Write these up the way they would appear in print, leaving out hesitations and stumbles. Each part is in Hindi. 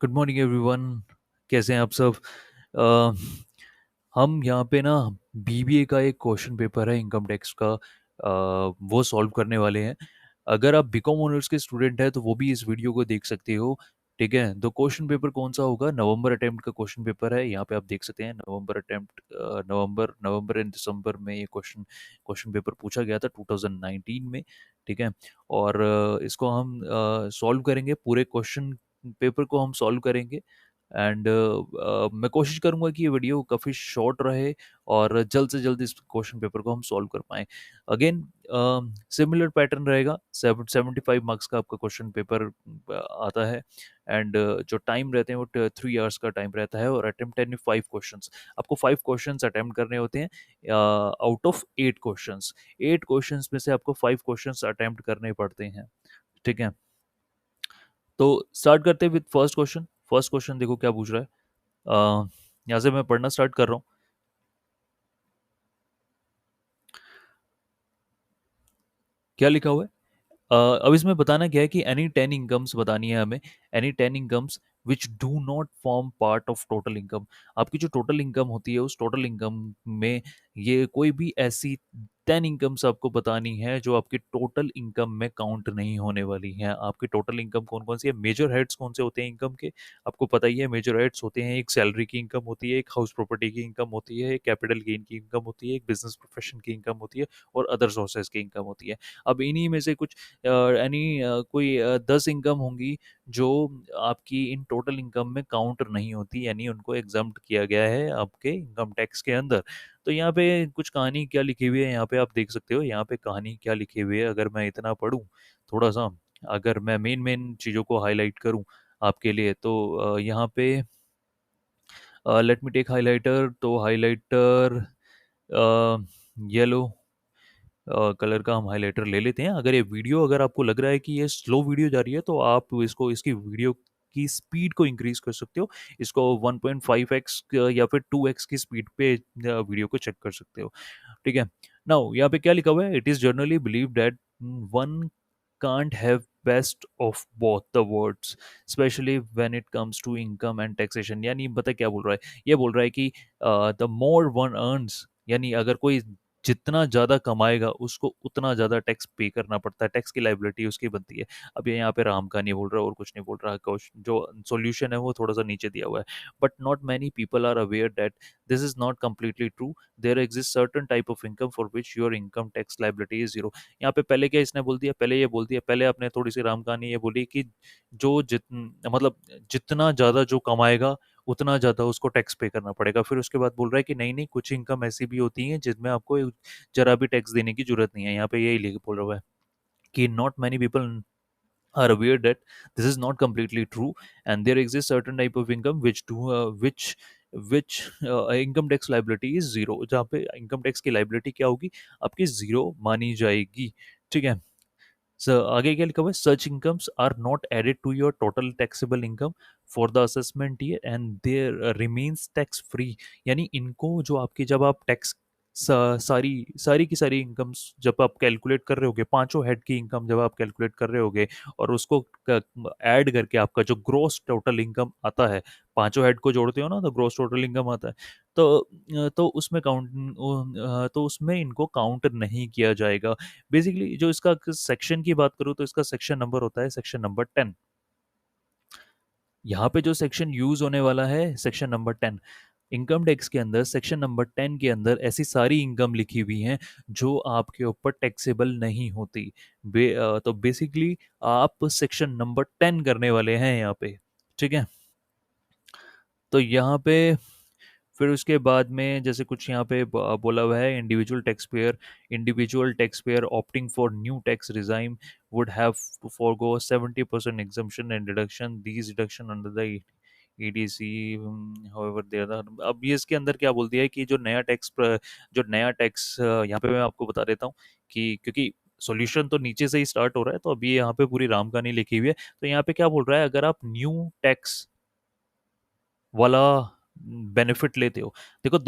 Good morning everyone. कैसे हैं आप सब? अ, हम यहाँ पे ना बीबीए का एक क्वेश्चन पेपर है इनकम टैक्स का, वो सॉल्व करने वाले हैं। अगर आप बीकॉम ऑनर्स के स्टूडेंट हैं तो वो भी इस वीडियो को देख सकते हो। ठीक है, तो क्वेश्चन पेपर कौन सा होगा? नवंबर अटेम्प्ट का क्वेश्चन पेपर है। यहाँ पे आप देख सकते हैं नवंबर अटेम्प्ट, नवंबर नवंबर एंड दिसंबर में ये क्वेश्चन क्वेश्चन पेपर पूछा गया था 2019 में। ठीक है, और इसको हम सॉल्व करेंगे, पूरे क्वेश्चन पेपर को हम सॉल्व करेंगे। एंड मैं कोशिश करूँगा कि ये वीडियो काफ़ी शॉर्ट रहे और जल्द से जल्द इस क्वेश्चन पेपर को हम सॉल्व कर पाएँ। अगेन सिमिलर पैटर्न रहेगा, 75 मार्क्स का आपका क्वेश्चन पेपर आता है। एंड जो टाइम रहते हैं वो 3 आवर्स का टाइम रहता है, और अटेम्प्ट एनी 5 क्वेश्चंस। आपको 5 क्वेश्चंस अटेम्प्ट करने होते हैं आउट ऑफ 8 क्वेश्चंस। 8 क्वेश्चंस में से आपको 5 क्वेश्चंस अटेम्प्ट करने पड़ते हैं। ठीक है, तो स्टार्ट करते हैं with first question. First question देखो क्या पूछ रहा है। यहाँ से मैं पढ़ना स्टार्ट कर रहा हूँ। क्या लिखा हुआ है? अब इसमें बताना क्या है कि एनी 10 इनकम्स बतानी है हमें। Any 10 incomes which do not form part of total income. आपकी जो टोटल इनकम होती है उस टोटल इनकम में ये कोई भी ऐसी 10 इनकम्स आपको बतानी है जो आपकी टोटल इनकम में काउंट नहीं होने वाली हैं। आपकी टोटल इनकम कौन कौन सी है? मेजर हेड्स कौन से होते हैं इनकम के? आपको पता ही है, मेजर हेड्स होते हैं, एक सैलरी की इनकम होती है, एक हाउस प्रॉपर्टी की इनकम होती है, एक कैपिटल गेन की इनकम होती है, एक बिजनेस प्रोफेशन की इनकम होती है, और अदर सोर्सेज की इनकम होती है। अब इन्हीं में से कुछ यानी कोई 10 इनकम होंगी जो आपकी इन टोटल इनकम में काउंट नहीं होती, यानी उनको एग्जम्प्ट किया गया है आपके इनकम टैक्स के अंदर। तो यहाँ पे कुछ कहानी क्या लिखी हुई है, यहाँ पे आप देख सकते हो। यहाँ पे कहानी क्या लिखी हुई है, अगर मैं इतना पढूं थोड़ा सा, अगर मैं मेन मेन चीज़ों को हाईलाइट करूं आपके लिए, तो यहाँ पे लेट मी टेक हाइलाइटर। तो हाइलाइटर येलो कलर का हम हाइलाइटर ले लेते हैं। अगर ये वीडियो, अगर आपको लग रहा है कि ये स्लो वीडियो जा रही है, तो आप इसको, इसकी वीडियो की स्पीड को इंक्रीज कर सकते हो। इसको 1.5x या फिर 2x की स्पीड पे वीडियो को चेक कर सकते हो। ठीक है, नाउ यहाँ पे क्या लिखा हुआ है? It is generally believe that one can't have best of both the words, especially when it comes to income and taxation। यानी पता क्या बोल रहा है? ये बोल रहा है कि द मोर वन अर्न्स, यानी अगर कोई जितना ज़्यादा कमाएगा उसको उतना ज़्यादा टैक्स पे करना पड़ता है, टैक्स की लाइबिलिटी उसकी बनती है। अब ये यहाँ पे राम का नहीं बोल रहा और कुछ नहीं बोल रहा, जो सॉल्यूशन है वो थोड़ा सा नीचे दिया हुआ है। But not many people are aware that this is not completely true। There exist certain type of income for which your income tax liability is zero. यहाँ पे पहले क्या इसने बोल दिया? पहले ये बोल दिया, पहले आपने थोड़ी सी राम कहानी ये बोली कि जो मतलब जितना ज़्यादा जो कमाएगा उतना ज़्यादा उसको टैक्स पे करना पड़ेगा। फिर उसके बाद बोल रहा है कि नहीं नहीं, कुछ इनकम ऐसी भी होती है जिसमें आपको जरा भी टैक्स देने की जरूरत नहीं है। यहाँ पे यही लिख बोल रहा है कि not many people are aware that this is not completely true, and there exists certain type of income which income tax liability is zero, जहाँ पे इनकम टैक्स की लाइबिलिटी क्या होगी? आपकी जीरो मानी जाएगी। ठीक है, आगे क्या लिखा हुआ है? Such incomes are not added to your total taxable income for the assessment year and there remains tax free. यानी इनको जो आपकी, जब आप टैक्स सारी सारी की सारी इनकम्स जब आप कैलकुलेट कर रहे होगे, पांचों हेड की इनकम जब आप कैलकुलेट कर रहे होगे और उसको ऐड करके आपका जो ग्रोस टोटल इनकम आता है, पांचों हेड को जोड़ते हो ना तो ग्रोस टोटल इनकम आता है। तो तो उसमें तो उसमें इनको काउंट नहीं किया जाएगा। बेसिकली जो इसका सेक्शन की बात करूँ तो इसका सेक्शन नंबर होता है सेक्शन नंबर 10। यहाँ पे जो सेक्शन यूज होने वाला है सेक्शन नंबर 10। इनकम टैक्स के अंदर सेक्शन नंबर 10 के अंदर ऐसी सारी इनकम लिखी हुई हैं जो आपके ऊपर टैक्सेबल नहीं होती। तो बेसिकली आप सेक्शन नंबर 10 करने वाले हैं यहाँ पे। ठीक है, तो यहाँ पे फिर उसके बाद में जैसे कुछ यहाँ पे बोला हुआ है, individual tax payer opting for new tax regime would have to forgo 70% exemption and deduction, these deductions under the EDC. However there are, अब ये इसके अंदर क्या बोल दिया है कि जो नया टैक्स यहाँ पे मैं आपको बता देता हूँ कि क्योंकि सॉल्यूशन तो नीचे से ही स्टार्ट हो रहा है, तो अभी यहाँ पे पूरी राम कहानी लिखी हुई है। तो यहाँ पे क्या बोल रहा है, अगर आप न्यू टैक्स वाला बेनिफिट लेते हो। देखो,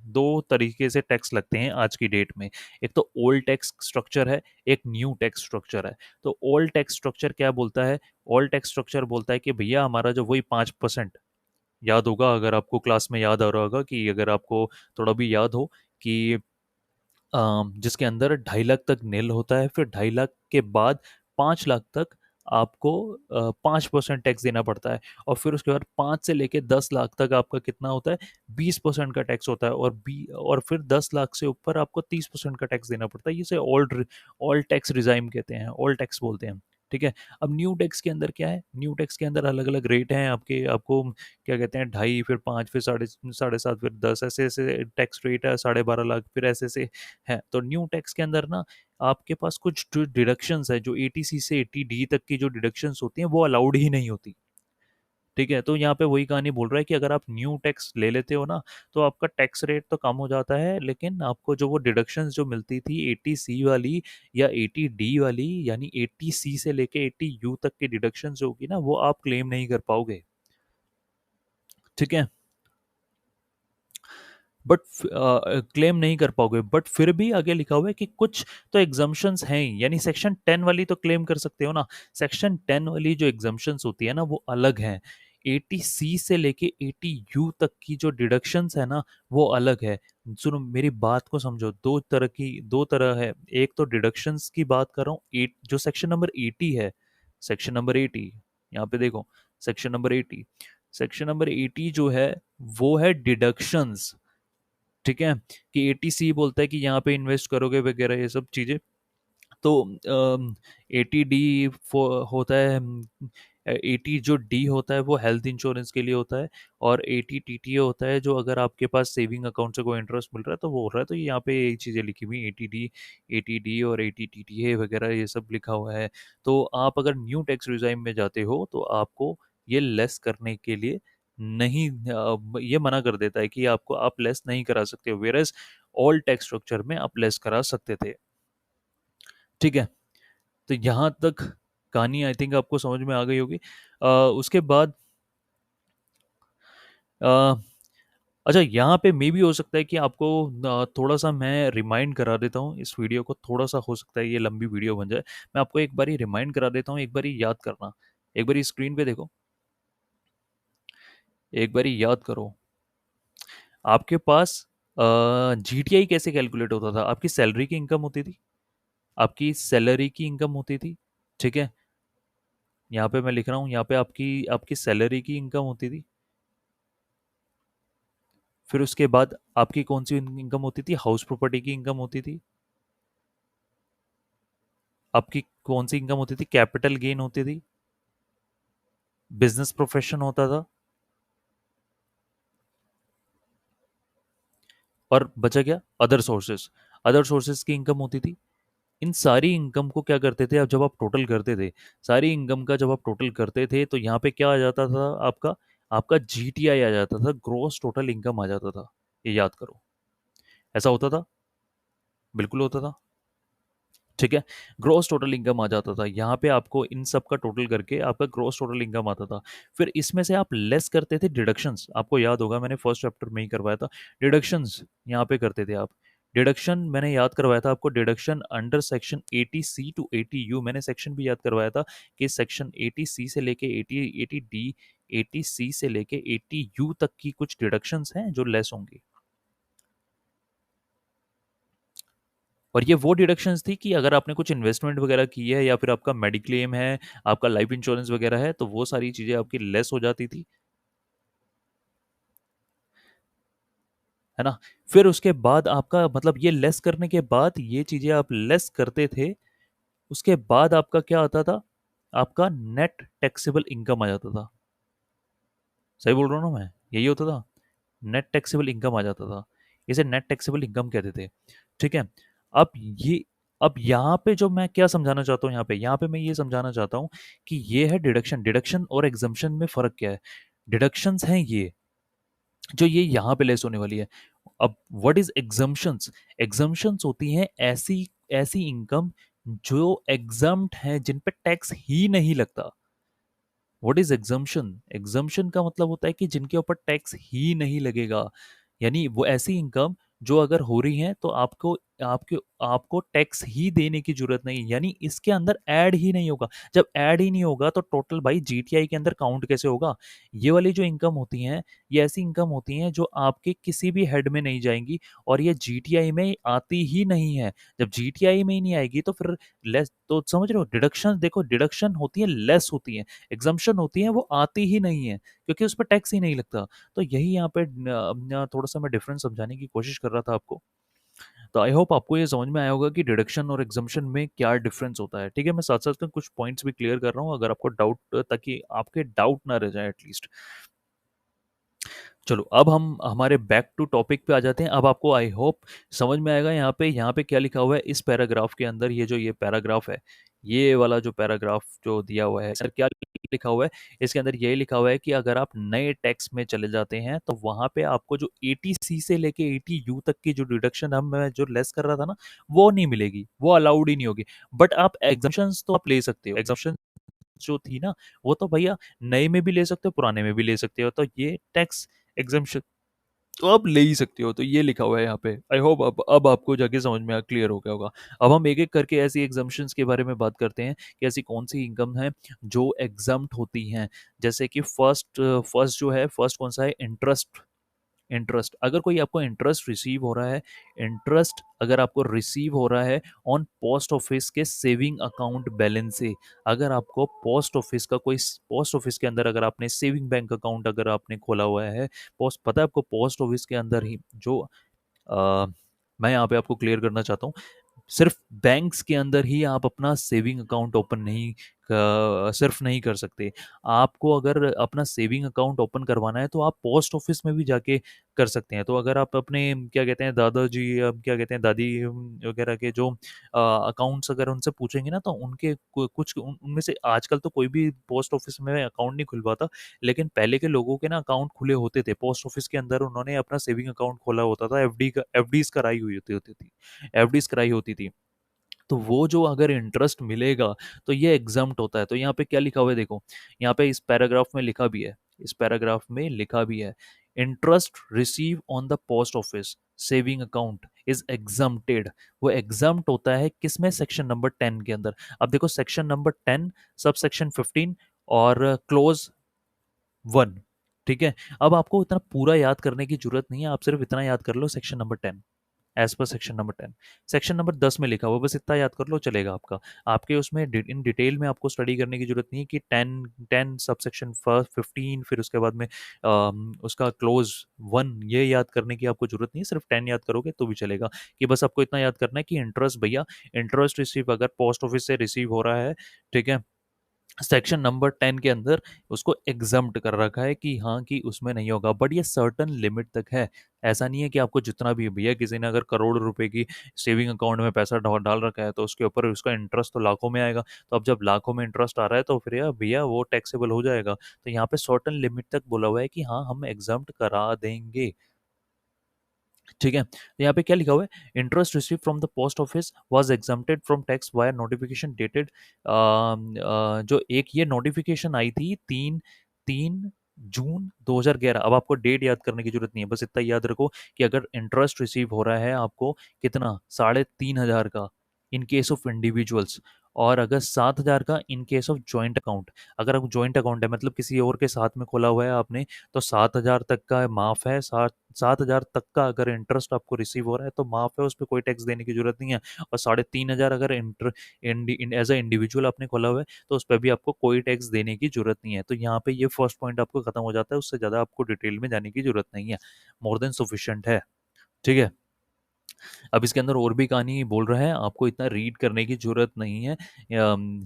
दो तरीके से टैक्स लगते हैं आज की डेट में। एक तो ओल्ड टैक्स स्ट्रक्चर है, एक न्यू टैक्स स्ट्रक्चर है। तो ओल्ड टैक्स स्ट्रक्चर क्या बोलता है? ओल्ड टैक्स स्ट्रक्चर बोलता है कि भैया हमारा जो वही 5%, याद होगा अगर आपको क्लास में याद आ रहा होगा, कि अगर आपको थोड़ा भी याद हो कि जिसके अंदर 2.5 लाख तक नील होता है, फिर 2.5 लाख के बाद 5 लाख तक आपको 5% टैक्स देना पड़ता है, और फिर उसके बाद 5 से लेके 10 लाख तक आपका कितना होता है? 20% का टैक्स होता है, और फिर 10 लाख से ऊपर आपको 30% का टैक्स देना पड़ता है। इसे ओल्ड टैक्स रिजाइम कहते हैं, ओल्ड टैक्स बोलते हैं। ठीक है। अब न्यू टैक्स के अंदर क्या है? न्यू टैक्स के अंदर अलग अलग रेट हैं आपके, आपको क्या कहते हैं, 2.5, फिर 5, फिर 7.5, फिर 10, ऐसे ऐसे टैक्स रेट है, 12.5 लाख, फिर ऐसे ऐसे है। तो न्यू टैक्स के अंदर ना आपके पास कुछ जो डिडक्शंस है, जो 80C से 80D तक की जो डिडक्शंस होती हैं वो अलाउड ही नहीं होती। ठीक है। तो यहाँ पे वही कहानी बोल रहा है कि अगर आप न्यू टैक्स ले लेते हो ना, तो आपका टैक्स रेट तो कम हो जाता है, लेकिन आपको जो वो डिडक्शंस जो मिलती थी 80C वाली या 80D वाली, यानी 80C से लेके 80U तक की डिडक्शंस होगी ना, वो आप क्लेम नहीं कर पाओगे। ठीक है। बट क्लेम नहीं कर पाओगे, बट फिर भी आगे लिखा हुआ है कि कुछ तो एग्जम्पशंस हैं ही, यानी सेक्शन 10 वाली तो क्लेम कर सकते हो ना। सेक्शन 10 वाली जो एग्जम्पशंस होती है ना, वो अलग हैं। 80C से लेके 80U तक की जो डिडक्शंस है ना, वो अलग है। सुनो, मेरी बात को समझो, दो तरह है। एक तो डिडक्शंस की बात कर रहा हूँ, जो सेक्शन नंबर 80 है, सेक्शन नंबर 80, यहाँ पे देखो, सेक्शन नंबर 80, सेक्शन नंबर 80 जो है वो है डिडक्शंस। ठीक है। कि 80C बोलता है कि यहाँ पे इन्वेस्ट करोगे वगैरह ये सब चीज़ें। तो 80D होता है, 80 जो डी होता है वो हेल्थ इंश्योरेंस के लिए होता है, और 80 TTA होता है जो अगर आपके पास सेविंग अकाउंट से कोई इंटरेस्ट मिल रहा है तो वो हो रहा है। तो यहाँ पे यही चीज़ें लिखी हुई, 80D और 80 TTA वगैरह ये सब लिखा हुआ है। तो आप अगर न्यू टैक्स रिजाइम में जाते हो तो आपको ये लेस करने के लिए नहीं, ये मना कर देता है कि आपको आप लेस नहीं करा सकते, वेरएज ऑल टैक्स स्ट्रक्चर में आप लेस करा सकते थे। ठीक है। तो यहाँ तक कहानी आई थिंक आपको समझ में आ गई होगी। उसके बाद अ, अच्छा, यहाँ पे मे भी हो सकता है कि आपको थोड़ा सा मैं रिमाइंड करा देता हूँ, इस वीडियो को थोड़ा सा हो सकता है ये लंबी वीडियो बन जाए। मैं आपको एक बारी रिमाइंड करा देता हूँ, एक बारी याद करना, एक बारी स्क्रीन पे देखो, एक बारी याद करो। आपके पास GTI कैसे कैलकुलेट होता था? आपकी सैलरी की इनकम होती थी, आपकी सैलरी की इनकम होती थी। ठीक है। यहाँ पे मैं लिख रहा हूँ, यहाँ पे आपकी आपकी सैलरी की इनकम होती थी। फिर उसके बाद आपकी कौन सी इनकम होती थी? हाउस प्रॉपर्टी की इनकम होती थी। आपकी कौन सी इनकम होती थी? कैपिटल गेन होती थी। बिजनेस प्रोफेशन होता था। और बचा क्या? Other sources. अदर सोर्सेस की इनकम होती थी। इन सारी इनकम को क्या करते थे, अब जब आप टोटल करते थे, सारी इनकम का जब आप टोटल करते थे, तो यहाँ पे क्या आ जाता था आपका? आपका GTI आ जाता था, ग्रोस टोटल इनकम आ जाता था। ये याद करो, ऐसा होता था, बिल्कुल होता था। ठीक है। ग्रॉस टोटल इनकम आ जाता था, यहाँ पे आपको इन सब का टोटल करके आपका ग्रॉस टोटल इनकम आता था। फिर इसमें से आप लेस करते थे डिडक्शंस, आपको याद होगा मैंने फर्स्ट चैप्टर में ही करवाया था। डिडक्शंस यहाँ पे करते थे आप। डिडक्शन मैंने याद करवाया था आपको, deduction under section 80C to 80U, मैंने सेक्शन भी याद करवाया था कि सेक्शन 80C से लेके 80D, 80C से लेके 80U तक की कुछ डिडक्शंस हैं जो लेस होंगी। और ये वो डिडक्शंस थी कि अगर आपने कुछ इन्वेस्टमेंट वगैरह की है, या फिर आपका मेडिक्लेम है, आपका लाइफ इंश्योरेंस वगैरह है, तो वो सारी चीज़ें आपकी लेस हो जाती थी। है ना? फिर उसके बाद आपका मतलब ये लेस करने के बाद, ये चीज़ें आप लेस करते थे, उसके बाद आपका क्या आता था? आपका नेट टैक्सेबल इनकम आ जाता था। सही बोल रहा हूँ ना मैं? यही होता था, नेट टैक्सेबल इनकम आ जाता था। इसे नेट टैक्सेबल इनकम कहते थे। ठीक है। अब ये अब यहाँ पे जो मैं क्या समझाना चाहता हूँ, यहाँ पे मैं ये समझाना चाहता हूँ कि ये है डिडक्शन। डिडक्शन और एग्जम्पशन में फ़र्क क्या है? डिडक्शंस हैं ये, जो ये यहाँ पे लेस होने वाली है। अब व्हाट इज एग्जम्पशंस? एग्जम्पशंस होती हैं ऐसी ऐसी इनकम जो एग्जम्प्ट हैं, जिन पे टैक्स ही नहीं लगता। What is exemption? एग्जम्पशन का मतलब होता है कि जिनके ऊपर टैक्स ही नहीं लगेगा, यानी वो ऐसी इनकम जो अगर हो रही है तो आपको आपके आपको टैक्स ही देने की जरूरत नहीं, यानी इसके अंदर ऐड ही नहीं होगा। जब ऐड ही नहीं होगा तो टोटल भाई जीटीआई के अंदर काउंट कैसे होगा? ये वाली जो इनकम होती हैं, ये ऐसी इनकम होती हैं जो आपके किसी भी हेड में नहीं जाएंगी, और ये जीटीआई में आती ही नहीं है। जब जीटीआई में ही नहीं आएगी तो फिर लेस, तो समझ रहे हो, डिडक्शन देखो, डिडक्शन होती है लेस होती है, एग्जम्पशन होती है वो आती ही नहीं है क्योंकि उस पर टैक्स ही नहीं लगता। तो यही यहाँ पे थोड़ा सा मैं डिफरेंस समझाने की कोशिश कर रहा था आपको। तो आई होप आपको ये समझ में आया होगा कि डिडक्शन और एग्जम्पशन में क्या डिफरेंस होता है। ठीक है, मैं साथ साथ में कुछ पॉइंट्स भी क्लियर कर रहा हूँ अगर आपको डाउट, ताकि आपके डाउट ना रह जाए एटलीस्ट। चलो अब हम हमारे बैक टू टॉपिक पे आ जाते हैं। अब आपको आई होप समझ में आएगा यहाँ पे क्या लिखा हुआ है इस पैराग्राफ के अंदर। ये जो ये पैराग्राफ है, ये वाला जो पैराग्राफ जो दिया हुआ है सर, क्या लिखा हुआ है इसके अंदर? ये लिखा हुआ है कि अगर आप नए टैक्स में चले जाते हैं तो वहां पे आपको जो 80C से लेके 80U तक की जो डिडक्शन हम मैं जो लेस कर रहा था ना, वो नहीं मिलेगी, वो अलाउड ही नहीं होगी। बट आप एग्जम्पशंस तो आप ले सकते हो। एग्जम्पशन जो थी ना, वो तो भैया नए में भी ले सकते हो, पुराने में भी ले सकते हो, तो ये टैक्स एग्जम्पशन तो आप ले ही सकते हो। तो ये लिखा हुआ है यहाँ पे। आई होप अब आपको जाके समझ में क्लियर हो गया होगा। अब हम एक एक करके ऐसी एग्जम्पशंस के बारे में बात करते हैं कि ऐसी कौन सी इनकम है जो एग्जम्प्ट होती हैं। जैसे कि फर्स्ट फर्स्ट जो है, फर्स्ट कौन सा है? इंटरेस्ट। इंटरेस्ट, अगर कोई आपको इंटरेस्ट रिसीव हो रहा है, इंटरेस्ट अगर आपको रिसीव हो रहा है ऑन पोस्ट ऑफिस के सेविंग अकाउंट बैलेंस से, अगर आपको पोस्ट ऑफिस का कोई, पोस्ट ऑफिस के अंदर अगर आपने सेविंग बैंक अकाउंट अगर आपने खोला हुआ है, पोस्ट, पता है आपको पोस्ट ऑफिस के अंदर ही जो अ, मैं यहाँ पे आपको क्लियर करना चाहता हूँ, सिर्फ बैंक्स के अंदर ही आप अपना सेविंग अकाउंट ओपन नहीं सिर्फ नहीं कर सकते। आपको अगर अपना सेविंग अकाउंट ओपन करवाना है तो आप पोस्ट ऑफिस में भी जाके कर सकते हैं। तो अगर आप अपने क्या कहते हैं दादाजी, क्या कहते हैं दादी वगैरह के जो अकाउंट्स अगर उनसे पूछेंगे ना, तो उनके कुछ उनमें से आजकल तो कोई भी पोस्ट ऑफिस में अकाउंट नहीं खुलवाता, लेकिन पहले के लोगों के ना अकाउंट खुले होते थे पोस्ट ऑफिस के अंदर। उन्होंने अपना सेविंग अकाउंट खोला होता था, एफडी का, एफडीज कराई हुई होती थी, एफडीज कराई होती थी। तो वो जो अगर इंटरेस्ट मिलेगा तो ये एग्जाम्प्ट होता है। तो यहाँ पे क्या लिखा हुआ है देखो, यहाँ पे इस पैराग्राफ में लिखा भी है, इस पैराग्राफ में लिखा भी है, interest receive on the post office saving account is exempted. वो एग्जाम्प्ट होता है किसमें? सेक्शन नंबर 10 के अंदर। अब देखो सेक्शन नंबर 10 सब सेक्शन 15 और क्लोज 1। ठीक है, अब आपको इतना पूरा याद करने की जरूरत नहीं है, आप सिर्फ इतना याद कर लो, सेक्शन नंबर 10, एज पर सेक्शन नंबर 10। सेक्शन नंबर 10 में लिखा हुआ, बस इतना याद कर लो चलेगा आपका। आपके उसमें इन डिटेल में आपको स्टडी करने की जरूरत नहीं है कि 10 सब सेक्शन फर्स्ट 15 फिर उसके बाद में उसका क्लोज 1, ये याद करने की आपको जरूरत नहीं है, सिर्फ 10 याद करोगे तो भी चलेगा। कि बस आपको इतना याद करना है कि इंटरेस्ट भैया, इंटरेस्ट रिसीव अगर पोस्ट ऑफिस से रिसीव हो रहा है, ठीक है, सेक्शन नंबर 10 के अंदर उसको एग्जम्प्ट कर रखा है कि हाँ कि उसमें नहीं होगा, बट ये सर्टन लिमिट तक है। ऐसा नहीं है कि आपको जितना भी, भैया किसी ने अगर करोड़ रुपए की सेविंग अकाउंट में पैसा डाल डाल रखा है तो उसके ऊपर उसका इंटरेस्ट तो लाखों में आएगा। तो अब जब लाखों में इंटरेस्ट आ रहा है तो फिर यार भैया वो टैक्सेबल हो जाएगा। तो यहाँ पे सर्टन लिमिट तक बोला हुआ है कि हाँ हम एग्जम्प्ट करा देंगे। ठीक है, तो यहाँ पे क्या लिखा हुआ है? Interest receive from the post office was exempted from tax via notification dated, जो एक ये नोटिफिकेशन आई थी 3 जून 2011। अब आपको डेट याद करने की जरूरत नहीं है, बस इतना याद रखो कि अगर इंटरेस्ट रिसीव हो रहा है आपको कितना, 3,500 का इन केस ऑफ इंडिविजुअल्स, और अगर 7,000 का in case of joint account. अगर आप जॉइंट अकाउंट है मतलब किसी और के साथ में खोला हुआ है आपने, तो 7,000 तक का माफ है। 7,000 तक का अगर इंटरेस्ट आपको रिसीव हो रहा है तो माफ है, उस पर कोई टैक्स देने की जरूरत नहीं है। और 3,500 अगर एज अ इंडिविजुअल आपने खोला हुआ है तो उस पर भी आपको कोई टैक्स देने की जरूरत नहीं है। तो यहाँ पे ये फर्स्ट पॉइंट आपको खत्म हो जाता है, उससे ज़्यादा आपको डिटेल में जाने की जरूरत नहीं है, मोर देन सफिशियंट है। ठीक है, अब इसके अंदर और भी कहानी बोल रहा है, आपको इतना रीड करने की जरूरत नहीं है।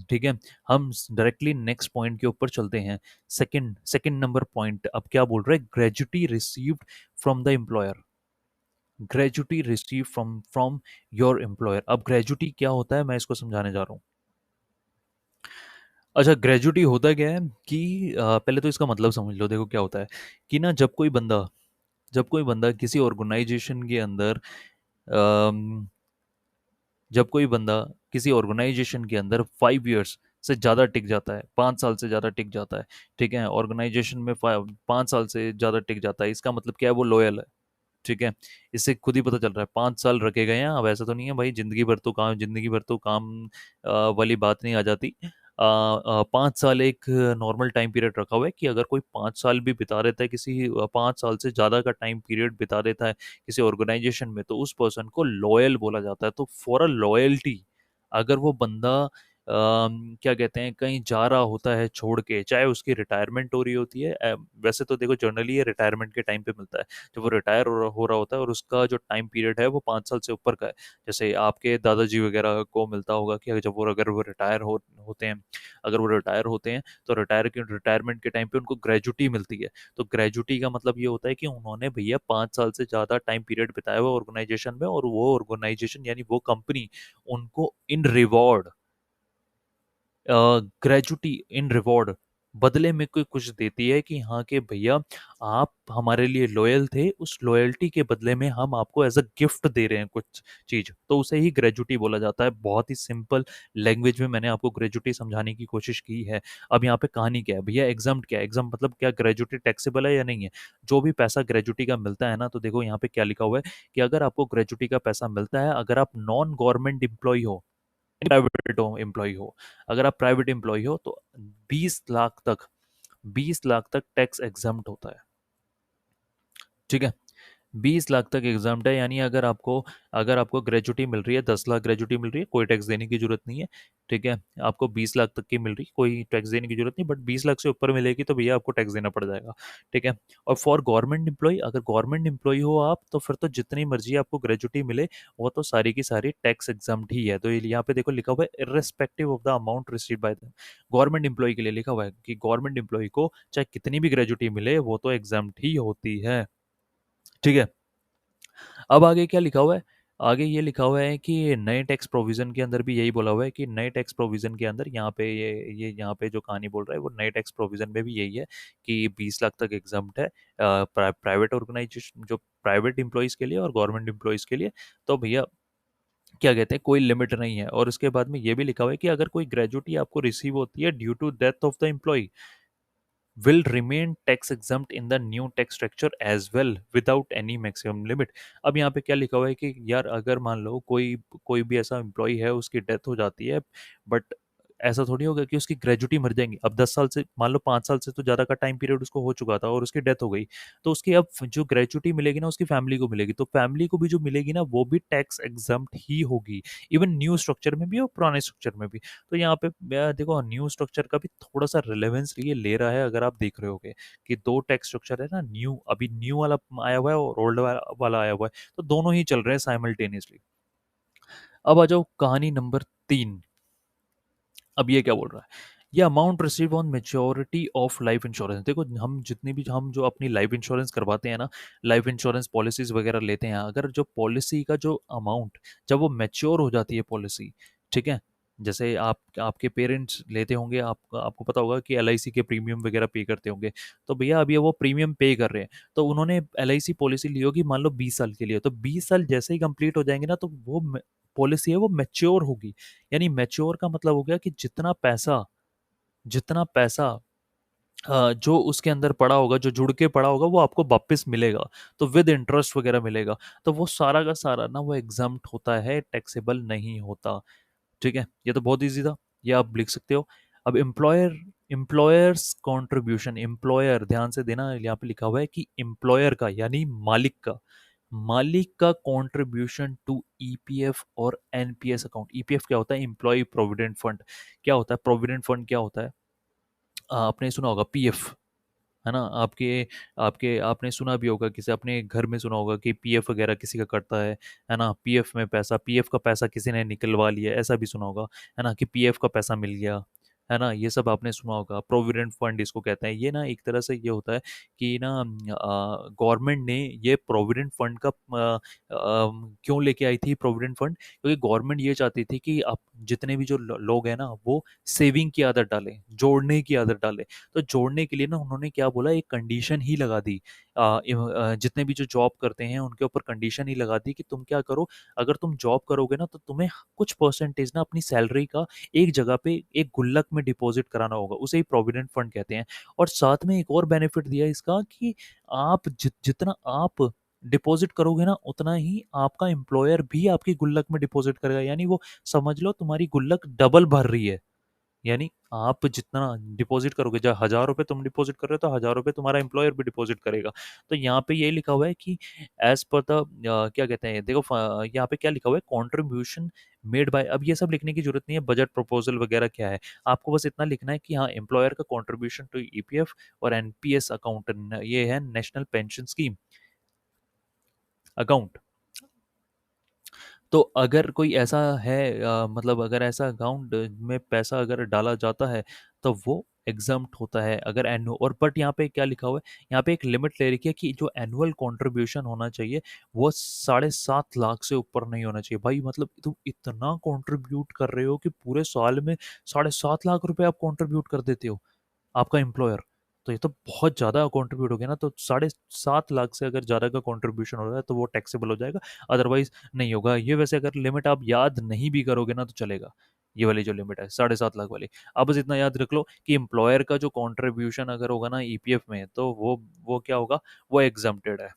ठीक है, हम डायरेक्टली नेक्स्ट पॉइंट के ऊपर चलते हैं। सेकंड सेकंड नंबर पॉइंट अब क्या बोल रहा है? Gratuity received from the employer. Gratuity receive from your employer. अब ग्रेजुटी क्या होता है मैं इसको समझाने जा रहा हूँ। अच्छा, ग्रेजुटी होता क्या है कि पहले तो इसका मतलब समझ लो। देखो क्या होता है कि ना, जब कोई बंदा किसी ऑर्गेनाइजेशन के अंदर अम, जब कोई बंदा किसी ऑर्गेनाइजेशन के अंदर 5 इयर्स से ज़्यादा टिक जाता है, 5 साल से ज़्यादा टिक जाता है, ठीक है, ऑर्गेनाइजेशन में 5 साल से ज़्यादा टिक जाता है, इसका मतलब क्या है, वो लॉयल है, ठीक है। इससे खुद ही पता चल रहा है, 5 साल रखे गए हैं। अब ऐसा तो नहीं है भाई, जिंदगी भर तो काम वाली बात नहीं आ जाती। 5 साल एक नॉर्मल टाइम पीरियड रखा हुआ है कि अगर कोई 5 साल भी बिता देता है किसी 5 साल से ज़्यादा का टाइम पीरियड बिता देता है किसी ऑर्गेनाइजेशन में, तो उस पर्सन को लॉयल बोला जाता है। तो फॉर अ लॉयल्टी, अगर वो बंदा क्या कहते हैं, कहीं जा रहा होता है छोड़ के, चाहे उसकी रिटायरमेंट हो रही होती है, वैसे तो देखो जनरली ये रिटायरमेंट के टाइम पे मिलता है, जब वो रिटायर हो रहा होता है और उसका जो टाइम पीरियड है वो 5 साल से ऊपर का है। जैसे आपके दादाजी वगैरह को मिलता होगा कि जब वो अगर वो रिटायर होते हैं, अगर वो रिटायर होते हैं तो रिटायरमेंट के टाइम पे उनको ग्रेजुटी मिलती है। तो ग्रेजुटी का मतलब ये होता है कि उन्होंने भैया 5 साल से ज़्यादा टाइम पीरियड बिताया हुआ ऑर्गेनाइजेशन में, और वो ऑर्गेनाइजेशन यानी वो कंपनी उनको इन रिवॉर्ड, ग्रेजुटी इन रिवॉर्ड, बदले में कोई कुछ देती है कि हाँ कि भैया आप हमारे लिए लॉयल थे, उस लॉयल्टी के बदले में हम आपको एज अ गिफ्ट दे रहे हैं कुछ चीज, तो उसे ही ग्रेजुटी बोला जाता है। बहुत ही सिंपल लैंग्वेज में मैंने आपको ग्रेजुटी समझाने की कोशिश की है। अब यहाँ पे कहानी क्या है भैया, एग्जाम क्या है, एग्जाम मतलब क्या, ग्रेजुटी टैक्सेबल है या नहीं है। जो भी पैसा ग्रेजुटी का मिलता है ना, तो देखो यहाँ पे क्या लिखा हुआ है कि अगर आपको ग्रेजुटी का पैसा मिलता है, अगर आप नॉन गवर्नमेंट एम्प्लॉय हो, प्राइवेट एम्प्लॉय हो, अगर आप प्राइवेट एम्प्लॉय हो तो 20 लाख तक, 20 लाख तक टैक्स एग्जम्प्ट होता है, ठीक है। 20 लाख तक एग्जाम्ड है, यानी अगर आपको ग्रेजुटी मिल रही है, 10 लाख ग्रेजुटी मिल रही है, कोई टैक्स देने की जरूरत नहीं है, ठीक है। आपको 20 लाख तक की मिल रही है, कोई टैक्स देने की जरूरत नहीं, बट 20 लाख से ऊपर मिलेगी तो भैया आपको टैक्स देना पड़ जाएगा, ठीक है। और फॉर गवर्नमेंट एम्प्लॉय, अगर गवर्नमेंट एम्प्लॉय हो आप, तो फिर तो जितनी मर्जी आपको ग्रेजुटी मिले, वो तो सारी की सारी टैक्स एग्जाम्ड ही है। तो ये यहाँ पे देखो लिखा हुआ है irrespective of the amount receive by the, government employee के लिए लिखा हुआ है कि गवर्नमेंट एम्प्लॉय को चाहे कितनी भी ग्रेजुटी मिले, वो तो एग्जाम्ड ही होती है, ठीक है। अब आगे क्या लिखा हुआ है, आगे ये लिखा हुआ है कि नए टैक्स प्रोविजन के अंदर भी यही बोला हुआ है कि नए टैक्स प्रोविजन के अंदर यहाँ पे ये यहाँ पे जो कहानी बोल रहा है वो नए टैक्स प्रोविजन में भी यही है कि 20 लाख तक एग्जम्प्ट है प्राइवेट ऑर्गेनाइजेशन, जो प्राइवेट एम्प्लॉयज़ के लिए और गवर्नमेंट एम्प्लॉयज़ के लिए। तो भैया क्या कहते हैं, कोई लिमिट नहीं है। और उसके बाद में ये भी लिखा हुआ है कि अगर कोई ग्रेजुटी आपको रिसीव होती है due to death of the employee, will remain tax exempt in the new tax structure as well without any maximum limit। अब यहाँ पे क्या लिखा हुआ है कि यार अगर मान लो कोई कोई भी ऐसा एम्प्लॉय है, उसकी डेथ हो जाती है, बट ऐसा थोड़ी होगा कि उसकी ग्रेजुटी मर जाएंगी। अब 10 साल से, मान लो 5 साल से तो ज़्यादा का टाइम पीरियड उसको हो चुका था और उसकी डेथ हो गई, तो उसकी अब जो ग्रेजुटी मिलेगी ना, उसकी फैमिली को मिलेगी, तो फैमिली को भी जो मिलेगी ना, वो भी टैक्स एग्जम्प्ट ही होगी, इवन न्यू स्ट्रक्चर में भी और पुराने स्ट्रक्चर में भी। तो यहाँ पे देखो न्यू स्ट्रक्चर का भी थोड़ा सा रिलेवेंस ये ले रहा है, अगर आप देख रहे होगे कि दो टैक्स स्ट्रक्चर है ना, न्यू, अभी न्यू वाला आया हुआ है और ओल्ड वाला आया हुआ है, तो दोनों ही चल रहे हैं साइमल्टेनियसली। अब आ जाओ कहानी नंबर 3। अब ये क्या बोल रहा है, ये amount receive on maturity of life insurance. देखो हम जितनी भी हम जो अपनी लाइफ इंश्योरेंस करवाते हैं ना, लाइफ इंश्योरेंस पॉलिसीज वगैरह लेते हैं, अगर जो पॉलिसी का जो अमाउंट, जब वो मैच्योर हो जाती है पॉलिसी, ठीक है, जैसे आपके पेरेंट्स लेते होंगे, आपको पता होगा कि एलआईसी के प्रीमियम वगैरह पे करते होंगे, तो भैया अभी वो प्रीमियम पे कर रहे हैं, तो उन्होंने एलआईसी पॉलिसी ली होगी मान लो 20 साल के लिए, तो 20 साल जैसे ही कंप्लीट हो जाएंगे ना, तो वो पॉलिसी है वो मैच्योर होगी। यानी मैच्योर का मतलब हो गया कि जितना पैसा जो उसके अंदर पड़ा होगा, जो जुड़ के पड़ा होगा, वो आपको वापस मिलेगा, तो विद इंटरेस्ट वगैरह मिलेगा, तो वो सारा का सारा ना वो एग्जाम्प्ट होता है, टैक्सेबल नहीं होता, ठीक है। ये तो बहुत ईजी था, ये आप लिख सकते हो। अब एम्प्लॉयर्स कंट्रीब्यूशन, एम्प्लॉयर ध्यान से देना, यहाँ पे लिखा हुआ है कि एम्प्लॉयर का यानी मालिक का कंट्रीब्यूशन टू ईपीएफ और एनपीएस अकाउंट। ईपीएफ क्या होता है, एम्प्लॉय प्रोविडेंट फंड। क्या होता है प्रोविडेंट फंड, क्या होता है, आपने सुना होगा पीएफ, है ना, आपके आपके आपने सुना भी होगा, किसी अपने घर में सुना होगा कि पीएफ वगैरह किसी का कटता है ना, पीएफ का पैसा किसी ने निकलवा लिया, ऐसा भी सुना होगा, है ना, कि पीएफ का पैसा मिल गया, है ना? ये सब आपने सुना होगा, प्रोविडेंट फंड इसको कहते हैं। ये ना एक तरह से ये होता है कि ना गवर्नमेंट ने ये प्रोविडेंट फंड का क्यों लेके आई थी प्रोविडेंट फंड? क्योंकि गवर्नमेंट ये चाहती थी कि आप जितने भी जो लोग हैं ना वो सेविंग की आदत डालें, जोड़ने की आदत डालें। तो जोड़ने के लिए ना उन्होंने क्या बोला, एक कंडीशन ही लगा दी। जितने भी जो जॉब करते हैं उनके ऊपर कंडीशन ही लगा दी कि तुम क्या करो, अगर तुम जॉब करोगे ना तो तुम्हें कुछ परसेंटेज ना अपनी सैलरी का एक जगह पे एक गुल्लक में डिपॉजिट कराना होगा, उसे ही प्रोविडेंट फंड कहते हैं। और साथ में एक और बेनिफिट दिया इसका कि आप जितना आप डिपॉजिट करोगे ना उतना ही आपका एम्प्लॉयर भी आपकी गुल्लक में डिपॉजिट करेगा, यानी वो समझ लो तुम्हारी गुल्लक डबल भर रही है। यानी आप जितना डिपॉजिट करोगे, जब 1,000 रुपये तुम डिपॉजिट कर रहे हो तो 1,000 रुपये तुम्हारा एम्प्लॉयर भी डिपॉजिट करेगा। तो यहाँ पे ये लिखा हुआ है कि एज पर द क्या कहते हैं, देखो यहाँ पे क्या लिखा हुआ है, कॉन्ट्रीब्यूशन मेड बाय। अब ये सब लिखने की जरूरत नहीं है, बजट प्रपोजल वगैरह क्या है, आपको बस इतना लिखना है कि हाँ एम्प्लॉयर का कॉन्ट्रीब्यूशन टू ईपीएफ और एनपीएस अकाउंट, ये है नेशनल पेंशन स्कीम अकाउंट। तो अगर कोई ऐसा है मतलब अगर ऐसा अकाउंट में पैसा अगर डाला जाता है तो वो एग्जम्प्ट होता है। अगर एनु और बट यहाँ पे क्या लिखा हुआ है, यहाँ पे एक लिमिट ले रखी है कि जो एनुअल कंट्रीब्यूशन होना चाहिए वो 7.5 लाख से ऊपर नहीं होना चाहिए। भाई मतलब तुम इतना कंट्रीब्यूट कर रहे हो कि पूरे साल में 7.5 लाख रुपए आप कंट्रीब्यूट कर देते हो, आपका एम्प्लॉयर। तो ये तो बहुत ज़्यादा कंट्रीब्यूट हो गया ना, तो 7.5 लाख से अगर ज़्यादा का कंट्रीब्यूशन हो रहा है तो वो टैक्सेबल हो जाएगा, अदरवाइज नहीं होगा ये। वैसे अगर लिमिट आप याद नहीं भी करोगे ना तो चलेगा, ये वाली जो लिमिट है 7.5 लाख वाली। आप बस इतना याद रख लो कि एम्प्लॉयर का जो कंट्रीब्यूशन अगर होगा ना ईपीएफ में तो वो क्या होगा, वो एग्जम्प्टेड है।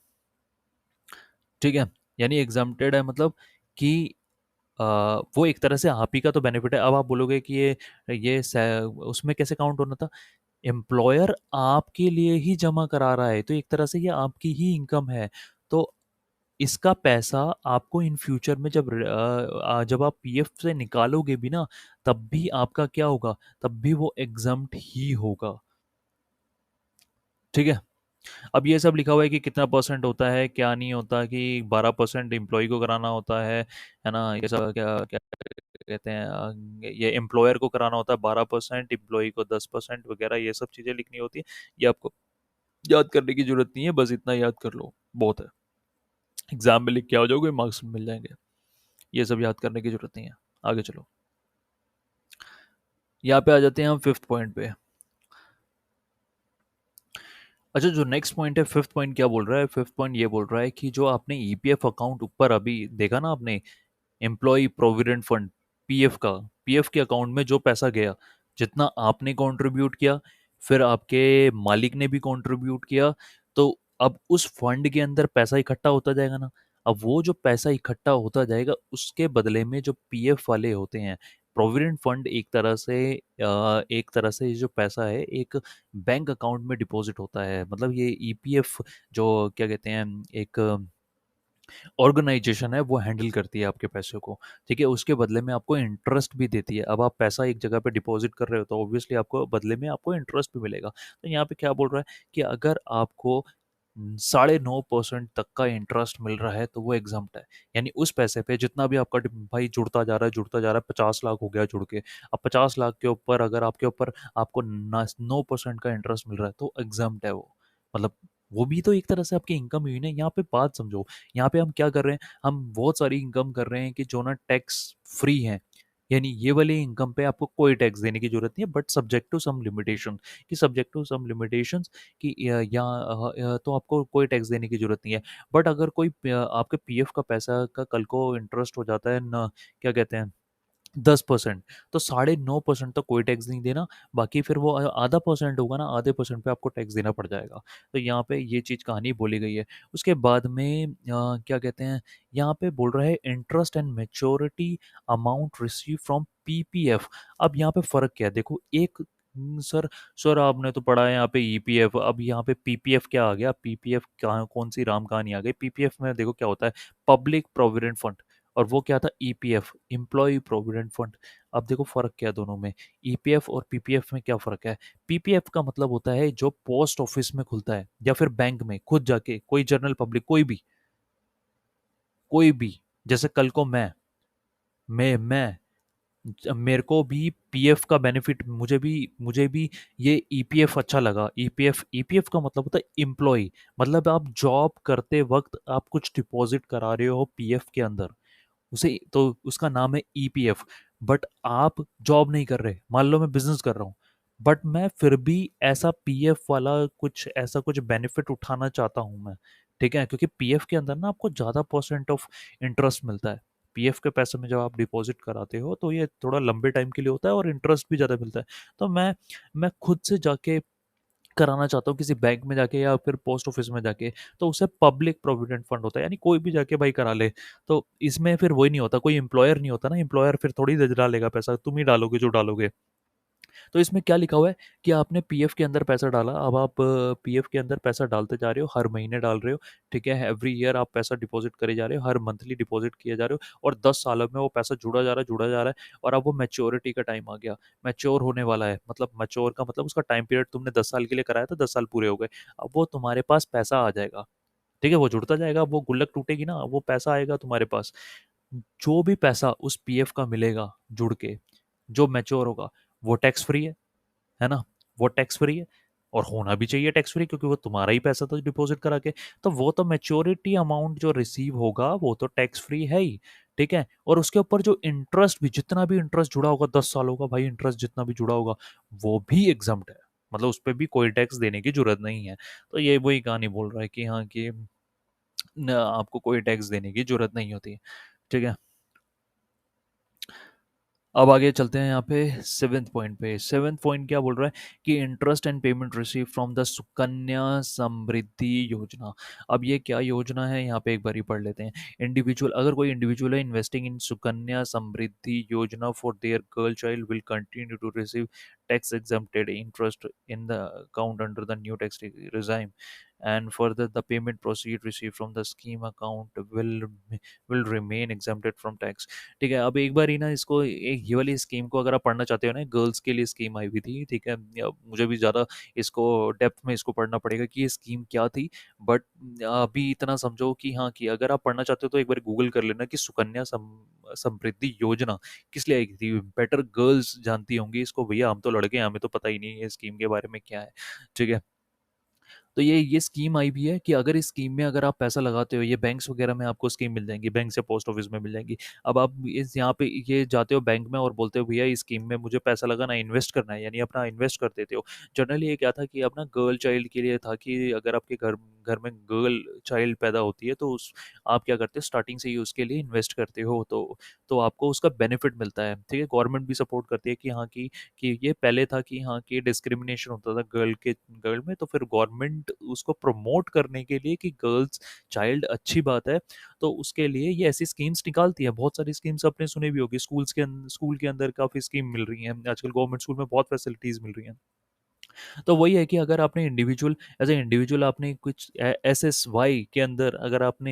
ठीक है, यानी एग्जम्प्टेड है मतलब कि अ, वो एक तरह से आप ही का तो बेनिफिट है। अब आप बोलोगे कि उसमें कैसे काउंट होना था, एम्प्लॉयर आपके लिए ही जमा करा रहा है तो एक तरह से ये आपकी ही इनकम है। तो इसका पैसा आपको इन फ्यूचर में जब आप पीएफ से निकालोगे भी ना तब भी आपका क्या होगा, तब भी वो एग्जम्प्ट ही होगा। ठीक है। अब ये सब लिखा हुआ है कि कितना परसेंट होता है, क्या नहीं होता, कि 12% एम्प्लॉय को कराना होता है ना, ये सब क्या क्या कहते हैं, ये एम्प्लॉयर को कराना होता है 12%, एम्प्लॉय को 10% वगैरह, ये सब चीज़ें लिखनी होती है। ये आपको याद करने की जरूरत नहीं है, बस इतना याद कर लो बहुत है। एग्जाम में लिख के आ जाओगे, मार्क्स मिल जाएंगे। ये सब याद करने की जरूरत नहीं है। आगे चलो, यहाँ पे आ जाते हैं हम फिफ्थ पॉइंट पे। अच्छा, जो नेक्स्ट पॉइंट है, फिफ्थ पॉइंट क्या बोल रहा है, फिफ्थ पॉइंट ये बोल रहा है कि जो आपने ईपीएफ अकाउंट ऊपर अभी देखा ना आपने, एम्प्लॉय प्रोविडेंट फंड, पीएफ का, पीएफ के अकाउंट में जो पैसा गया, जितना आपने कंट्रीब्यूट किया, फिर आपके मालिक ने भी कंट्रीब्यूट किया, तो अब उस फंड के अंदर पैसा इकट्ठा होता जाएगा ना। अब वो जो पैसा इकट्ठा होता जाएगा उसके बदले में जो पीएफ वाले होते हैं, प्रोविडेंट फंड एक तरह से ये जो पैसा है एक बैंक अकाउंट में डिपॉजिट होता है। मतलब ये ईपीएफ जो क्या कहते हैं, एक ऑर्गेनाइजेशन है वो हैंडल करती है आपके पैसे को। ठीक है, उसके बदले में आपको इंटरेस्ट भी देती है। अब आप पैसा एक जगह पे डिपॉजिट कर रहे हो तो ऑब्वियसली आपको बदले में आपको इंटरेस्ट भी मिलेगा। तो यहाँ पे क्या बोल रहा है कि अगर आपको 9.5% तक का इंटरेस्ट मिल रहा है तो वो एग्जाम्प्ट है। यानी उस पैसे पे जितना भी आपका भाई जुड़ता जा रहा है, जुड़ता जा रहा है, 50 लाख हो गया जुड़ के, अब 50 लाख के ऊपर अगर आपके ऊपर आपको 9% का इंटरेस्ट मिल रहा है तो एग्जाम्प्ट है वो। मतलब वो भी तो एक तरह से आपकी इनकम हुई ना। यहाँ पे बात समझो, यहाँ पे हम क्या कर रहे हैं, हम बहुत सारी इनकम कर रहे हैं कि जो ना टैक्स फ्री है। यानी ये वाली इनकम पे आपको कोई टैक्स देने की जरूरत नहीं है, but subject to some limitation, कि सब्जेक्ट टू सम लिमिटेशंस, कि तो आपको कोई टैक्स देने की जरूरत नहीं है। बट अगर कोई आपके पीएफ का पैसा का कल को इंटरेस्ट हो जाता है ना, क्या कहते हैं, 10%, तो 9.5% तो कोई टैक्स नहीं देना। बाकी फिर वो आधा परसेंट होगा ना, आधे परसेंट पे आपको टैक्स देना पड़ जाएगा। तो यहाँ पे ये चीज़ कहानी बोली गई है। उसके बाद में क्या कहते हैं, यहाँ पे बोल रहा है interest and maturity amount receive from PPF. अब यहाँ पे फ़र्क क्या है, देखो एक सर, आपने तो पढ़ा है यहाँ पे ईपीएफ, अब यहाँ पे पीपीएफ क्या आ गया, पीपीएफ कहाँ, कौन सी राम कहानी आ गई। पीपीएफ में देखो क्या होता है, पब्लिक प्रोविडेंट फंड, और वो क्या था, ईपीएफ, एम्प्लॉय प्रोविडेंट फंड। अब देखो फर्क क्या है दोनों में, ईपीएफ और पीपीएफ में क्या फर्क है। पीपीएफ का मतलब होता है जो पोस्ट ऑफिस में खुलता है या फिर बैंक में खुद जाके कोई जनरल पब्लिक, कोई भी, जैसे कल को मैं मेरे को भी पीएफ का बेनिफिट, मुझे भी ये ईपीएफ अच्छा लगा। ईपीएफ ईपीएफ का मतलब होता है एम्प्लॉय, मतलब आप जॉब करते वक्त आप कुछ डिपॉजिट करा रहे हो पीएफ के अंदर, उसे तो उसका नाम है ईपीएफ। बट आप जॉब नहीं कर रहे, मान लो मैं बिजनेस कर रहा हूँ, बट मैं फिर भी ऐसा पीएफ वाला कुछ ऐसा कुछ बेनिफिट उठाना चाहता हूँ मैं, ठीक है, क्योंकि पीएफ के अंदर ना आपको ज़्यादा परसेंट ऑफ इंटरेस्ट मिलता है। पीएफ के पैसे में जब आप डिपॉजिट कराते हो तो ये थोड़ा लंबे टाइम के लिए होता है और इंटरेस्ट भी ज़्यादा मिलता है। तो मैं खुद से जाके कराना चाहता हूँ किसी बैंक में जाके या फिर पोस्ट ऑफिस में जाके, तो उसे पब्लिक प्रोविडेंट फंड होता है, यानी कोई भी जाके भाई करा ले। तो इसमें फिर वही नहीं होता, कोई एम्प्लॉयर नहीं होता ना, एम्प्लॉयर फिर थोड़ी डालेगा पैसा, तुम ही डालोगे जो डालोगे। तो इसमें क्या लिखा हुआ है कि आपने पीएफ के अंदर पैसा डाला, अब आप पीएफ के अंदर पैसा डालते जा रहे हो, हर महीने डाल रहे हो, ठीक है, एवरी ईयर आप पैसा डिपॉजिट करे जा रहे हो, हर मंथली डिपॉजिट किए जा रहे हो, और 10 सालों में वो पैसा जुड़ा जा रहा है, और अब वो मैच्योरिटी का टाइम आ गया, मैच्योर होने वाला है, मतलब मैच्योर का मतलब उसका टाइम पीरियड तुमने 10 साल के लिए कराया था, 10 साल पूरे हो गए, अब वो तुम्हारे पास पैसा आ जाएगा, ठीक है, वो जुड़ता जाएगा, वो गुल्लक टूटेगी ना, वो पैसा आएगा तुम्हारे पास। जो भी पैसा उस पीएफ का मिलेगा जुड़ के, जो मैच्योर होगा, वो टैक्स फ्री है ना, वो टैक्स फ्री है, और होना भी चाहिए टैक्स फ्री, क्योंकि वो तुम्हारा ही पैसा था डिपॉजिट करा के। तो वो तो मैच्योरिटी अमाउंट जो रिसीव होगा वो तो टैक्स फ्री है ही, ठीक है, और उसके ऊपर जो इंटरेस्ट भी, जितना भी इंटरेस्ट जुड़ा होगा 10 सालों का, भाई इंटरेस्ट जितना भी जुड़ा होगा वो भी एग्जम्प्ट है, मतलब उस पर भी कोई टैक्स देने की जरूरत नहीं है। तो ये वही कहानी बोल रहा है कि हाँ कि आपको कोई टैक्स देने की जरूरत नहीं होती, ठीक है। अब आगे चलते हैं यहाँ पे सेवेंथ पॉइंट पे। सेवेंथ पॉइंट क्या बोल रहा है कि interest and payment receive from the Sukanya Samriddhi Yojana. अब ये क्या योजना है, यहाँ पे एक बार ही पढ़ लेते हैं। इंडिविजुअल, अगर कोई इंडिविजुअल है investing in Sukanya Samriddhi Yojana for their girl child will continue to receive tax exempted interest in the account under the new tax regime, and further the payment proceed received from the scheme account will remain exempted from tax। ठीक है, अब एक बार ही ना इसको, एक ये वाली स्कीम को अगर आप पढ़ना चाहते हो ना, गर्ल्स के लिए स्कीम आई हुई थी, ठीक है, अब मुझे भी ज़्यादा इसको डेप्थ में इसको पढ़ना पड़ेगा कि ये स्कीम क्या थी, बट अभी इतना समझो कि हाँ, कि अगर आप पढ़ना चाहते हो तो एक बार गूगल कर लेना कि सुकन्या समृद्धि योजना किस लिए आई थी। बेटर गर्ल्स जानती होंगी इसको, भैया हम तो लड़के हैं, हमें तो पता ही नहीं है स्कीम के बारे में क्या है, ठीक है। तो ये स्कीम आई भी है कि अगर इस स्कीम में अगर आप पैसा लगाते हो, ये बैंक्स वगैरह में आपको स्कीम मिल जाएंगी, बैंक से पोस्ट ऑफिस में मिल जाएंगी। अब आप इस यहाँ पे ये जाते हो बैंक में और बोलते हो भैया इस स्कीम में मुझे पैसा लगाना है, इन्वेस्ट करना है, यानी अपना इन्वेस्ट कर देते हो। जनरली ये क्या था कि अपना गर्ल चाइल्ड के लिए था कि अगर आपके घर घर में गर्ल चाइल्ड पैदा होती है तो उस आप क्या करते हो, स्टार्टिंग से ही उसके लिए इन्वेस्ट करते हो, तो आपको उसका बेनिफिट मिलता है, ठीक है। गवर्नमेंट भी सपोर्ट करती है कि हाँ कि ये पहले था कि हाँ कि डिस्क्रिमिनेशन होता था गर्ल में, तो फिर गवर्नमेंट उसको प्रमोट करने के लिए कि गर्ल्स चाइल्ड अच्छी बात है, तो उसके लिए ये ऐसी स्कीम्स निकालती है। बहुत सारी स्कीम्स आपने सुनी भी होगी, स्कूल के अंदर काफ़ी स्कीम मिल रही हैं आजकल, गवर्नमेंट स्कूल में बहुत फैसिलिटीज़ मिल रही हैं। तो वही है कि अगर आपने इंडिविजुअल, एज ए इंडिविजुअल आपने कुछ SSY के अंदर अगर आपने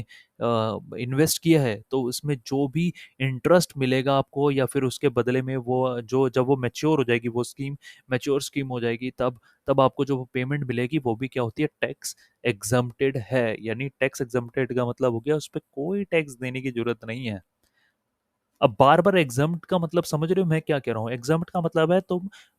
इन्वेस्ट किया है, तो उसमें जो भी इंटरेस्ट मिलेगा आपको, या फिर उसके बदले में वो जो जब वो मैच्योर हो जाएगी, वो स्कीम मैच्योर स्कीम हो जाएगी, तब आपको जो पेमेंट मिलेगी वो भी क्या होती है, टैक्स एग्जम्प्टेड है। यानी टैक्स एग्जम्प्टेड का मतलब हो गया उस पर कोई टैक्स देने की जरूरत नहीं है। अब बार बार एग्जाम्प्ट का मतलब समझ रहे हो मैं क्या कह रहा हूँ? एग्जाम्प्ट का मतलब है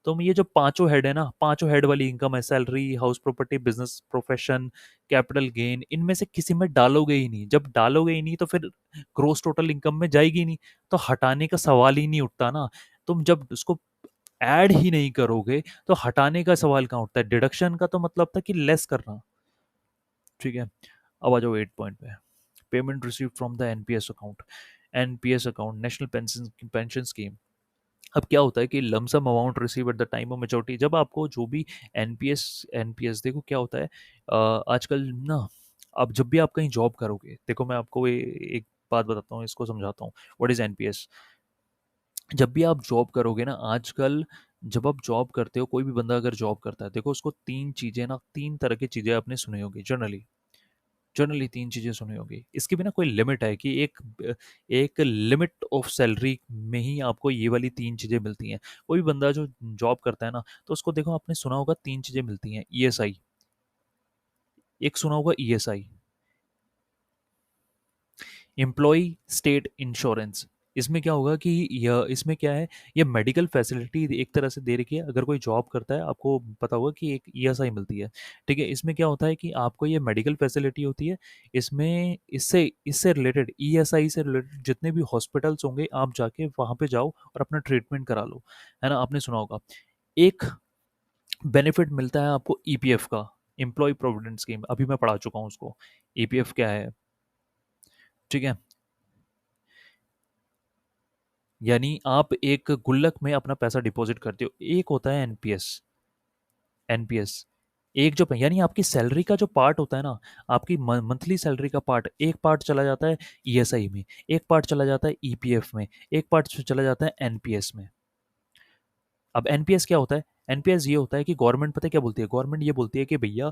तुम ये जो पांचों हेड है ना, पांचों हेड वाली इनकम है, salary, house property, business, profession, capital gain, इनमें से किसी में डालोगे ही नहीं। जब डालोगे ही नहीं तो फिर ग्रोस टोटल इनकम में जाएगी ही नहीं, तो हटाने का सवाल ही नहीं उठता ना। तुम जब उसको ऐड ही नहीं करोगे तो हटाने का सवाल कहाँ उठता है? डिडक्शन का तो मतलब था कि लेस करना, ठीक है। अब आ जाओ 8 पॉइंट पे। Payment receive from the NPS account. NPS account, national pension pension scheme. अब क्या होता है कि lump sum amount receive at the time of maturity, जब आपको जो भी एनपीएस एनपीएस देखो क्या होता है आजकल ना, अब जब भी आप कहीं जॉब करोगे, देखो मैं आपको एक बात बताता हूँ, इसको समझाता हूँ व्हाट इज एनपीएस। जब भी आप जॉब करोगे ना आजकल, जब आप जॉब करते हो, कोई भी बंदा अगर जॉब करता है, देखो उसको तीन चीज़ें ना, तीन तरह की चीज़ें आपने सुनी होगी जनरली। जनरली तीन चीज़ें सुनी होगी, इसकी भी ना कोई लिमिट है कि एक लिमिट ऑफ सैलरी में ही आपको ये वाली तीन चीज़ें मिलती हैं। कोई भी बंदा जो जॉब करता है ना, तो उसको देखो आपने सुना होगा तीन चीज़ें मिलती हैं। ईएसआई, एक सुना होगा ईएसआई, एम्प्लॉय स्टेट इंश्योरेंस, इसमें क्या होगा कि यह इसमें क्या है, ये मेडिकल फैसिलिटी एक तरह से दे रखी है। अगर कोई जॉब करता है, आपको पता होगा कि एक ईएसआई मिलती है, ठीक है। इसमें क्या होता है कि आपको ये मेडिकल फैसिलिटी होती है। इसमें इससे इससे रिलेटेड, ईएसआई से रिलेटेड जितने भी हॉस्पिटल्स होंगे, आप जाके वहाँ पे जाओ और अपना ट्रीटमेंट करा लो, है ना। आपने सुना होगा एक बेनिफिट मिलता है आपको ईपीएफ का, एम्प्लॉय प्रोविडेंट स्कीम, अभी मैं पढ़ा चुका हूँ उसको। ईपीएफ क्या है, ठीक है। यानी आप एक गुल्लक में अपना पैसा डिपॉजिट करते हो। एक होता है एनपीएस, एनपीएस एक जो यानी आपकी सैलरी का जो पार्ट होता है ना, आपकी मंथली सैलरी का पार्ट, एक पार्ट चला जाता है ईएसआई में, एक पार्ट चला जाता है ईपीएफ में, एक पार्ट चला जाता है एनपीएस में। अब एनपीएस क्या होता है? एनपीएस ये होता है कि गवर्नमेंट, पता है क्या बोलती है? गवर्नमेंट ये बोलती है कि भैया,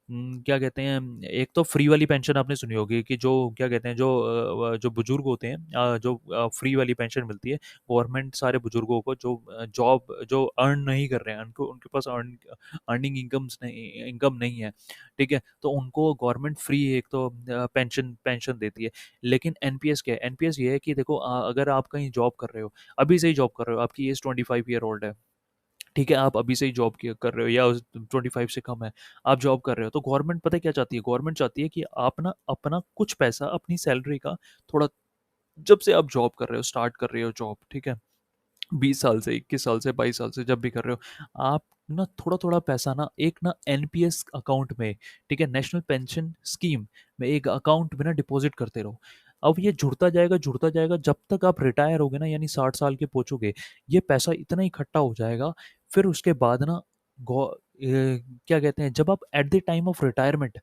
क्या कहते हैं, एक तो फ्री वाली पेंशन आपने सुनी होगी कि जो क्या कहते हैं, जो बुजुर्ग होते हैं, जो फ्री वाली पेंशन मिलती है गवर्नमेंट सारे बुजुर्गों को, जो जॉब जो अर्न नहीं कर रहे हैं, उनको, उनके पास अर्निंग इनकम नहीं है, ठीक है, तो उनको गवर्नमेंट फ्री एक तो पेंशन पेंशन देती है। लेकिन एनपीएस क्या है? एनपीएस ये है कि देखो, अगर आप कहीं जॉब कर रहे हो, अभी से ही जॉब कर रहे हो, आपकी एज 25 ईयर ओल्ड है, ठीक है, आप अभी से ही जॉब कर रहे हो या 25 से कम है, आप जॉब कर रहे हो, तो गवर्नमेंट पता है क्या चाहती है? गवर्नमेंट चाहती है कि आप ना अपना कुछ पैसा अपनी सैलरी का थोड़ा, जब से आप जॉब कर रहे हो, स्टार्ट कर रहे हो जॉब, ठीक है, 20 साल से, 21 साल से, 22 साल से, जब भी कर रहे हो, आप ना थोड़ा थोड़ा पैसा ना एक ना एनपीएस अकाउंट में, ठीक है, नेशनल पेंशन स्कीम में, एक अकाउंट में ना डिपॉजिट करते रहो। अब ये जुड़ता जाएगा, जुड़ता जाएगा, जब तक आप रिटायर होगे ना, यानी 60 साल के पहुंचोगे, ये पैसा इतना इकट्ठा हो जाएगा। फिर उसके बाद ना क्या कहते हैं, जब आप eight the time of retirement,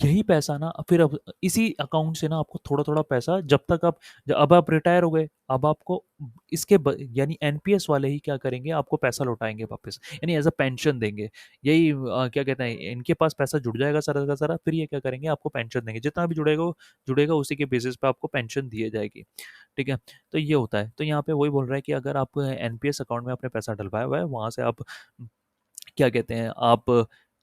यही पैसा ना फिर अब इसी अकाउंट से ना आपको थोड़ा थोड़ा पैसा, जब तक आप, अब आप रिटायर हो गए, अब आपको यानी एनपीएस वाले ही क्या करेंगे, आपको पैसा लौटाएंगे वापस, यानी एज अ पेंशन देंगे। यही क्या कहते हैं, इनके पास पैसा जुड़ जाएगा सारा का सारा, फिर ये क्या करेंगे, आपको पेंशन देंगे, जितना भी जुड़ेगा जुड़ेगा उसी के बेसिस पे आपको पेंशन दी जाएगी, ठीक है। तो ये होता है। तो यहाँ पे वही बोल रहा है कि अगर आप एनपीएस अकाउंट में अपने पैसा डलवाया हुआ है, वहाँ से आप क्या कहते हैं, आप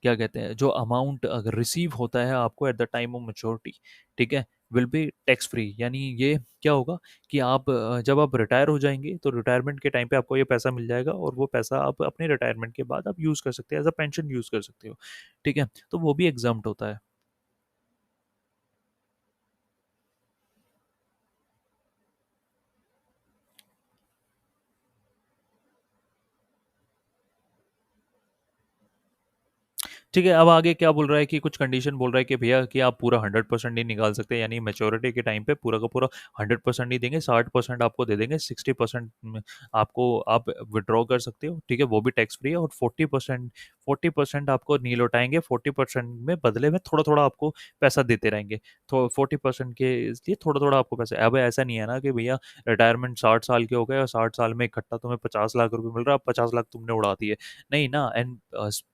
क्या कहते हैं, जो अमाउंट अगर रिसीव होता है आपको eight the time of maturity, ठीक है, विल बी टैक्स फ्री। यानी ये क्या होगा कि आप जब आप रिटायर हो जाएंगे, तो रिटायरमेंट के टाइम पे आपको ये पैसा मिल जाएगा, और वो पैसा आप अपने रिटायरमेंट के बाद आप यूज़ कर सकते हैं, एज अ पेंशन यूज़ कर सकते हो, ठीक है। तो वो भी एग्जाम्प्ट होता है। ठीक है, अब आगे क्या बोल रहा है कि कुछ कंडीशन बोल रहा है कि भैया कि आप पूरा 100% नहीं निकाल सकते, यानी मेच्योरिटी के टाइम पे पूरा का पूरा 100% नहीं देंगे, 60% आपको दे देंगे, 60% आपको आप विड्रॉ कर सकते हो, ठीक है, वो भी टैक्स फ्री है, और 40% आपको नहीं लौटाएंगे, 40% में बदले में थोड़ा थोड़ा आपको पैसा देते रहेंगे। तो 40% के इसलिए थोड़ा थोड़ा आपको पैसा, अब ऐसा नहीं है ना कि भैया रिटायरमेंट 60 साल के हो गए और 60 साल में इकट्ठा तुम्हें 50 लाख रुपए मिल रहा है, 50 लाख तुमने उड़ा दिए, नहीं ना। एंड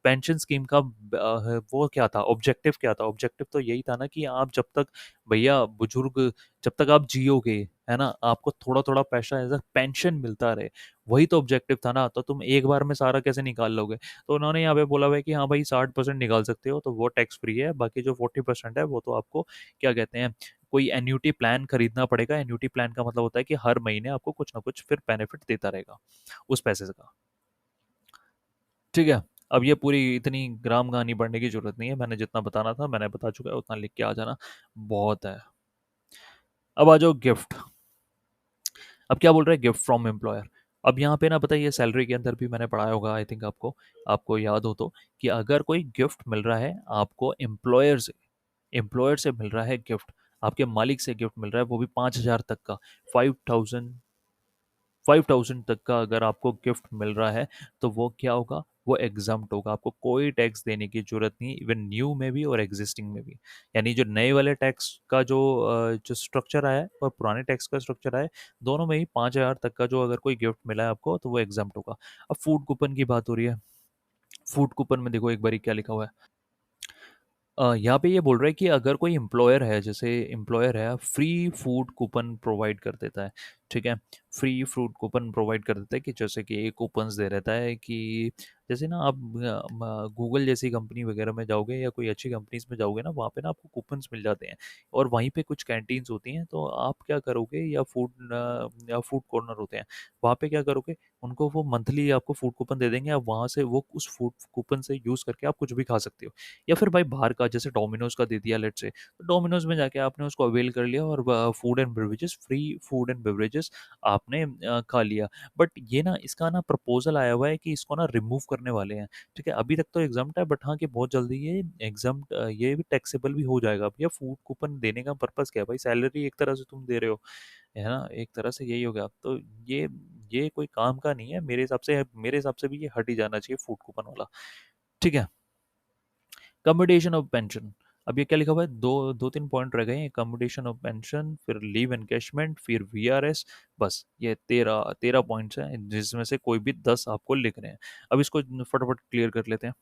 पेंशन स्कीम का वो क्या था, ऑब्जेक्टिव क्या था? ऑब्जेक्टिव तो यही था ना कि आप जब तक, भैया बुजुर्ग, जब तक आप जियोगे, है ना, आपको थोड़ा थोड़ा पैसा एज अ पेंशन मिलता रहे, वही तो ऑब्जेक्टिव था ना। तो तुम एक बार में सारा कैसे निकाल लोगे? तो उन्होंने यहाँ पे बोला हुआ है कि हाँ भाई 60% निकाल सकते हो, तो वो टैक्स फ्री है, बाकी जो 40% है वो तो आपको क्या कहते हैं, कोई एन्यूटी प्लान खरीदना पड़ेगा। एन्यूटी प्लान का मतलब होता है कि हर महीने आपको कुछ ना कुछ फिर बेनिफिट देता रहेगा उस पैसे का, ठीक है। अब ये पूरी इतनी ग्राम कहानी पढ़ने की जरूरत नहीं है, मैंने जितना बताना था मैंने बता चुका है, उतना लिख के आ जाना बहुत है। अब आ जाओ गिफ्ट। अब क्या बोल रहे हैं, गिफ्ट फ्रॉम एम्प्लॉयर। अब यहाँ पे ना बताइए, सैलरी के अंदर भी मैंने पढ़ाया होगा, आई थिंक आपको आपको याद हो तो, कि अगर कोई गिफ्ट मिल रहा है आपको एम्प्लॉयर से, एम्प्लॉयर से मिल रहा है गिफ्ट, आपके मालिक से गिफ्ट मिल रहा है, वो भी 5,000 तक का, 5,000 तक का अगर आपको गिफ्ट मिल रहा है, तो वो क्या होगा, वो एग्जाम्प्ट होगा, आपको कोई टैक्स देने की जरूरत नहीं, इवन न्यू में भी और एग्जिस्टिंग में भी। यानी जो नए वाले टैक्स का जो स्ट्रक्चर आया है और पुराने टैक्स का स्ट्रक्चर आया है, दोनों में ही 5,000 तक का जो अगर कोई गिफ्ट मिला है आपको, तो वो एग्जाम्प्ट होगा। अब फूड कूपन की बात हो रही है, फूड कूपन में देखो एक बारी क्या लिखा हुआ है। यहाँ पे ये बोल रहा है कि अगर कोई एम्प्लॉयर है, जैसे एम्प्लॉयर है, फ्री फूड कूपन प्रोवाइड कर देता है, ठीक है। फ्री फ्रूट कूपन प्रोवाइड कर देता है कि जैसे कि एक कूपन्स दे रहता है कि जैसे ना आप गूगल जैसी कंपनी वगैरह में जाओगे या कोई अच्छी कंपनीज में जाओगे ना, वहाँ पे ना आपको कूपन्स मिल जाते हैं। और वहीं पे कुछ कैंटीन्स होती हैं, तो आप क्या करोगे, या फूड कॉर्नर होते हैं, वहाँ पे क्या करोगे, उनको वो मंथली आपको फूड कूपन दे देंगे, आप वहाँ से वो उस फूड कूपन से यूज़ करके आप कुछ भी खा सकते हो। या फिर भाई बाहर का जैसे डोमिनोज का दे दिया लेट से, तो डोमिनोज में जाके आपने उसको अवेल कर लिया और food and beverages, free food and beverages आपने खा लिया। बट ये ना, इसका ना प्रपोजल आया हुआ है कि इसको ना रिमूव करने वाले हैं। ठीक है, अभी तक तो एग्जाम्प्ट है, बट हाँ कि बहुत जल्दी ये एग्जाम्प्ट, ये भी टैक्सेबल भी हो जाएगा। भैया फूड कूपन देने का पर्पस क्या है भाई, सैलरी एक तरह से तुम दे रहे हो, है ना, एक तरह से यही हो गया। तो ये ये कोई काम का नहीं है मेरे हिसाब से भी ये हट ही जाना चाहिए फूड कूपन वाला। ठीक है। कम्यूटेशन ऑफ पेंशन, अब ये क्या लिखा हुआ है, दो दो तीन पॉइंट रह गए हैं, कम्यूटेशन ऑफ पेंशन, फिर लीव एनकैशमेंट, फिर वीआरएस। बस ये 13 पॉइंट्स हैं, जिसमें से कोई भी 10 आपको लिखने हैं। अब इसको फटाफट क्लियर कर लेते हैं।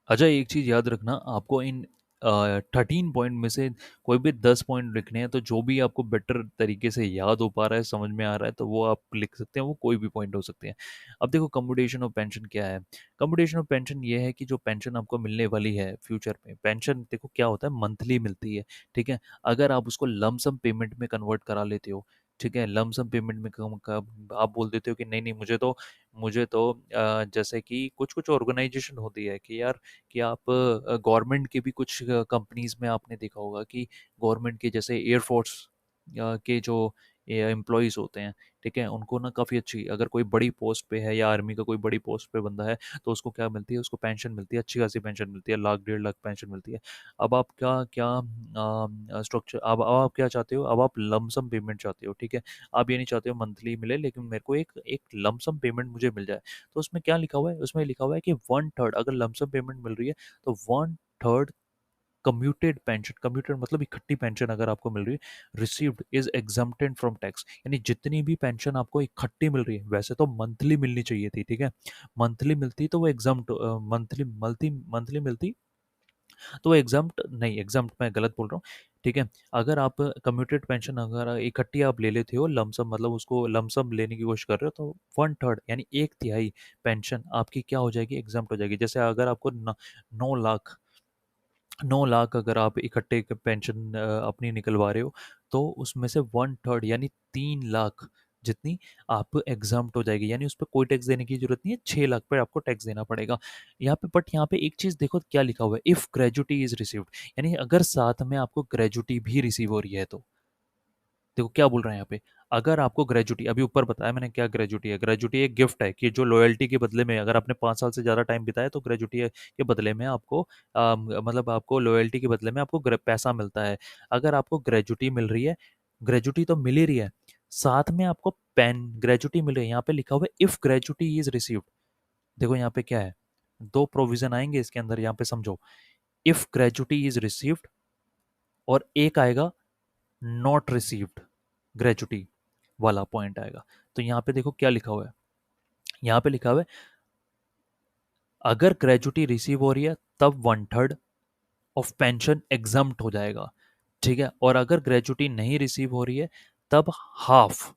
अजय, एक चीज़ याद रखना, आपको इन 13 पॉइंट में से कोई भी 10 पॉइंट लिखने हैं, तो जो भी आपको बेटर तरीके से याद हो पा रहा है, समझ में आ रहा है, तो वो आप लिख सकते हैं, वो कोई भी पॉइंट हो सकते हैं। अब देखो कम्यूटेशन ऑफ पेंशन क्या है। कम्यूटेशन ऑफ पेंशन ये है कि जो पेंशन आपको मिलने वाली है फ्यूचर में, पेंशन देखो क्या होता है, मंथली मिलती है। ठीक है, अगर आप उसको लमसम पेमेंट में कन्वर्ट करा लेते हो, ठीक है, लमसम पेमेंट में आप बोल देते हो कि नहीं नहीं, मुझे तो जैसे कि कुछ कुछ ऑर्गेनाइजेशन होती है कि यार, कि आप गवर्नमेंट के भी कुछ कंपनीज में आपने देखा होगा कि गवर्नमेंट के जैसे एयरफोर्स के जो एम्प्लॉयज़ होते हैं, ठीक है, उनको ना काफ़ी अच्छी, अगर कोई बड़ी पोस्ट पे है या आर्मी का कोई बड़ी पोस्ट पे बंदा है, तो उसको क्या मिलती है, उसको पेंशन मिलती है, अच्छी खासी पेंशन मिलती है, लाख 1.5 लाख पेंशन मिलती है। अब आप क्या क्या स्ट्रक्चर, अब आप क्या चाहते हो, अब आप लमसम पेमेंट चाहते हो। ठीक है, आप ये नहीं चाहते हो मंथली मिले, लेकिन मेरे को एक एक लमसम पेमेंट मुझे मिल जाए। तो उसमें क्या लिखा हुआ है, उसमें लिखा हुआ है कि 1/3, अगर लमसम पेमेंट मिल रही है, तो 1/3 कम्यूटेड पेंशन, कम्यूटेड मतलब इकट्ठी पेंशन अगर आपको मिल रही है, received is exempted from tax, यानी जितनी भी पेंशन आपको इकट्ठी मिल रही है, वैसे तो मंथली मिलनी चाहिए थी, ठीक है, मंथली मिलती तो वो एग्जाम्प्ट, मंथली मिलती तो वो एग्जाम्प्ट नहीं, एग्जाम्प्ट मैं गलत बोल रहा हूँ। ठीक है, अगर आप कम्यूटेड पेंशन अगर इकट्ठी आप ले लेते हो लमसम, मतलब उसको लमसम लेने की कोशिश कर रहे हो, तो 1/3 यानी 1/3 पेंशन आपकी क्या हो जाएगी, एग्जाम्प्ट हो जाएगी। जैसे अगर आपको 9 लाख 9 लाख अगर आप इकट्ठे पेंशन अपनी निकलवा रहे हो, तो उसमें से 1/3 यानी 3 लाख जितनी आप एग्जाम्प्ट हो जाएगी, यानी उस पर कोई टैक्स देने की जरूरत नहीं है, 6 लाख पर आपको टैक्स देना पड़ेगा यहाँ पे। बट यहाँ पे एक चीज़ देखो क्या लिखा हुआ है, इफ़ ग्रेजुटी इज रिसीव्ड, यानी अगर साथ में आपको ग्रेजुटी भी रिसीव हो रही है, तो देखो क्या बोल रहे हैं यहाँ पे, अगर आपको ग्रेजुटी, अभी ऊपर बताया मैंने क्या ग्रेजुटी है, ग्रेजुटी एक गिफ्ट है कि जो लॉयल्टी के बदले में, अगर आपने 5 साल से ज़्यादा टाइम बिताया तो ग्रेजुटी के बदले में आपको मतलब आपको लॉयल्टी के बदले में आपको पैसा मिलता है। अगर आपको ग्रेजुटी मिल रही है, ग्रेजुटी तो मिल ही रही है, साथ में आपको पेन ग्रेजुटी मिल रही है, यहाँ पे लिखा हुआ है इफ़ ग्रेजुटी इज रिसीव्ड। देखो यहाँ पे क्या है, दो प्रोविजन आएंगे इसके अंदर, यहाँ पे समझो, इफ़ ग्रेजुटी इज रिसीव्ड, और एक आएगा नॉट रिसीव्ड ग्रेजुटी वाला पॉइंट आएगा। तो यहाँ पे देखो क्या लिखा हुआ है, यहाँ पे लिखा हुआ है अगर ग्रेजुटी रिसीव हो रही है तब 1/3 ऑफ पेंशन एग्जम्प्ट हो जाएगा। ठीक है, और अगर ग्रेजुटी नहीं रिसीव हो रही है तब हाफ।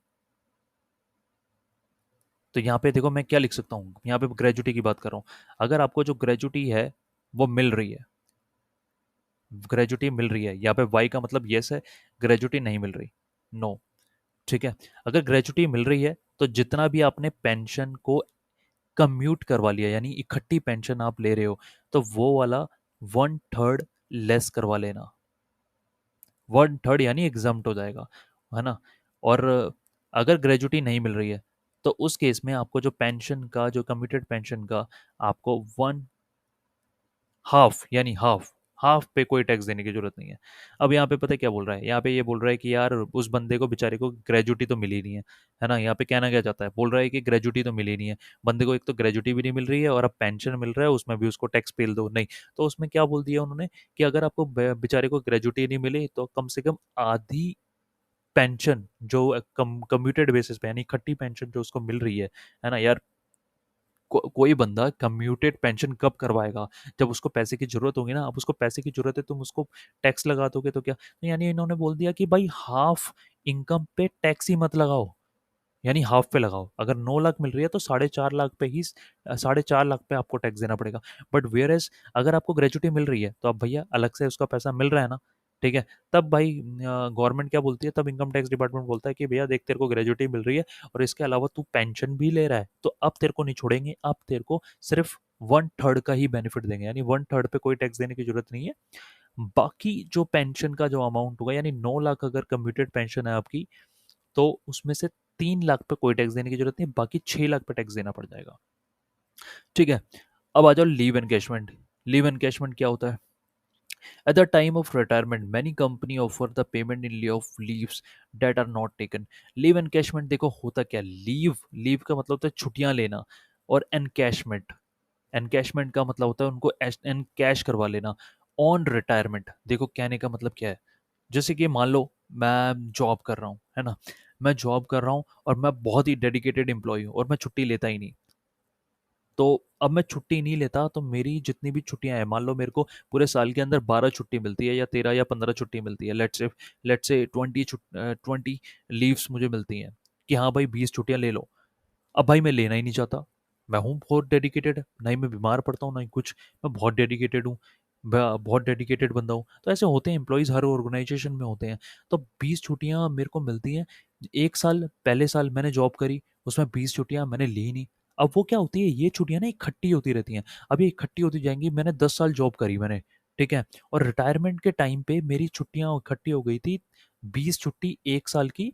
तो यहाँ पे देखो मैं क्या लिख सकता हूँ, यहाँ पे ग्रेजुटी की बात कर रहा हूँ, अगर आपको जो ग्रेजुटी है वो मिल रही है, ग्रेजुटी मिल रही है, यहाँ पे वाई का मतलब यस है, ग्रेजुटी नहीं मिल रही नो। ठीक है, अगर ग्रेजुटी मिल रही है तो जितना भी आपने पेंशन को कम्यूट करवा लिया, यानी इकट्ठी पेंशन आप ले रहे हो, तो वो वाला 1/3 लेस करवा लेना, 1/3 यानी एग्जाम्प्ट हो जाएगा, है ना। और अगर ग्रेजुटी नहीं मिल रही है, तो उस केस में आपको जो पेंशन का, जो कम्यूटेड पेंशन का, आपको वन हाफ, यानी हाफ, हाफ पे कोई टैक्स देने की जरूरत नहीं है। अब यहाँ पे पता है क्या बोल रहा है, यहाँ पे ये बोल रहा है कि यार उस बंदे को बेचारे को ग्रेजुटी तो मिली नहीं है ना, यहाँ पे कहना क्या चाहता है, बोल रहा है कि ग्रेजुटी तो मिली नहीं है, बंदे को एक तो ग्रेजुटी भी नहीं मिल रही है और अब पेंशन मिल रहा है, उसमें भी उसको टैक्स पेल दो नहीं। तो उसमें क्या बोल दिया उन्होंने कि अगर आपको बेचारे को ग्रेजुटी नहीं मिली, तो कम से कम आधी पेंशन जो कम्यूटेड बेसिस पे, यानी इकट्ठी पेंशन जो उसको मिल रही है ना यार, कोई बंदा कम्यूटेड पेंशन कब करवाएगा? जब उसको पैसे की ज़रूरत होगी ना। अब उसको पैसे की ज़रूरत है, तुम उसको टैक्स लगा दोगे तो क्या? तो यानी इन्होंने बोल दिया कि भाई हाफ इनकम पे टैक्स ही मत लगाओ, यानी हाफ पे लगाओ। अगर 9 लाख मिल रही है तो 4.5 लाख पे ही 4.5 लाख पे आपको टैक्स देना पड़ेगा। बट वेयर एज अगर आपको ग्रेजुटी मिल रही है तो आप भैया अलग से उसका पैसा मिल रहा है ना, ठीक है? तब भाई गवर्नमेंट क्या बोलती है, तब इनकम टैक्स डिपार्टमेंट बोलता है कि भैया देख तेरे को ग्रेजुटी मिल रही है और इसके अलावा तू पेंशन भी ले रहा है, तो अब तेरे को नहीं छोड़ेंगे, अब तेरे को सिर्फ 1/3 का ही बेनिफिट देंगे, यानी 1/3 पे कोई टैक्स देने की जरूरत नहीं है। बाकी जो पेंशन का जो अमाउंट होगा, यानी 9 लाख अगर कम्प्यूटेड पेंशन है आपकी, तो उसमें से 3 लाख पे कोई टैक्स देने की जरूरत नहीं, बाकी 6 लाख पे टैक्स देना पड़ जाएगा। ठीक है। अब आ जाओ लीव एनकैशमेंट। लीव एनकैशमेंट क्या होता है? At the time of retirement many company offer the payment in lieu of leaves that are not taken. Leave encashment देखो होता क्या, लीव लीव का मतलब होता है छुट्टियां लेना, और एनकैशमेंट, एनकैशमेंट का मतलब होता है उनको एनकैश करवा लेना ऑन रिटायरमेंट। देखो कहने का मतलब क्या है, जैसे कि मान लो मैं जॉब कर रहा हूँ, है ना, मैं जॉब कर रहा हूँ और मैं बहुत ही डेडिकेटेड एम्प्लॉय हूँ और मैं छुट्टी लेता ही नहीं। तो अब मैं छुट्टी नहीं लेता तो मेरी जितनी भी छुट्टियां हैं, मान लो मेरे को पूरे साल के अंदर 12 छुट्टी मिलती है या 13 या 15 छुट्टी मिलती है, लेट्स से 20 लीव्स मुझे मिलती हैं कि हाँ भाई 20 छुट्टियां ले लो। अब भाई मैं लेना ही नहीं चाहता, मैं हूँ बहुत डेडिकेटेड, ना ही मैं बीमार पड़ता हूँ ना ही कुछ, मैं बहुत डेडिकेटेड हूँ, बहुत डेडिकेटेड बंदा हूँ। तो ऐसे होते हैं एम्प्लॉयज़, हर ऑर्गेनाइजेशन में होते हैं। तो 20 छुट्टियाँ मेरे को मिलती हैं। एक साल पहले साल मैंने जॉब करी, उसमें 20 छुट्टियाँ मैंने ली ही नहीं। अब वो क्या होती है, ये छुट्टियाँ ना इकट्ठी होती रहती हैं। अब ये इकट्ठी होती जाएंगी, मैंने 10 साल जॉब करी मैंने, ठीक है, और रिटायरमेंट के टाइम पे मेरी छुट्टियाँ इकट्ठी हो गई थी, 20 छुट्टी एक साल की,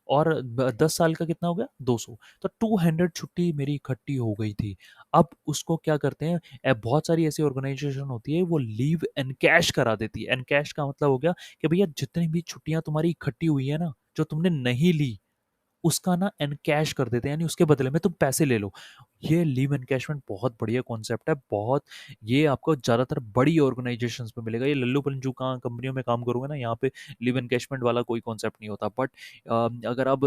और 10 साल का कितना हो गया, 200। तो 200 छुट्टी मेरी इकट्ठी हो गई थी। अब उसको क्या करते हैं, बहुत सारी ऐसी ऑर्गेनाइजेशन होती है वो लीव एनकैश करा देती है। एनकैश का मतलब हो गया कि भैया जितनी भी छुट्टियां तुम्हारी इकट्ठी हुई है ना, जो तुमने नहीं ली, उसका ना एनकैश कर देते हैं, यानी उसके बदले में तुम पैसे ले लो। ये लीव एनकैशमेंट बहुत बढ़िया कॉन्सेप्ट है, बहुत। ये आपको ज़्यादातर बड़ी ऑर्गेनाइजेशंस में मिलेगा, ये लल्लू पंजू कहाँ कंपनियों में काम करोगे ना, यहाँ पे लीव एनकैशमेंट वाला कोई कॉन्सेप्ट नहीं होता। बट अगर आप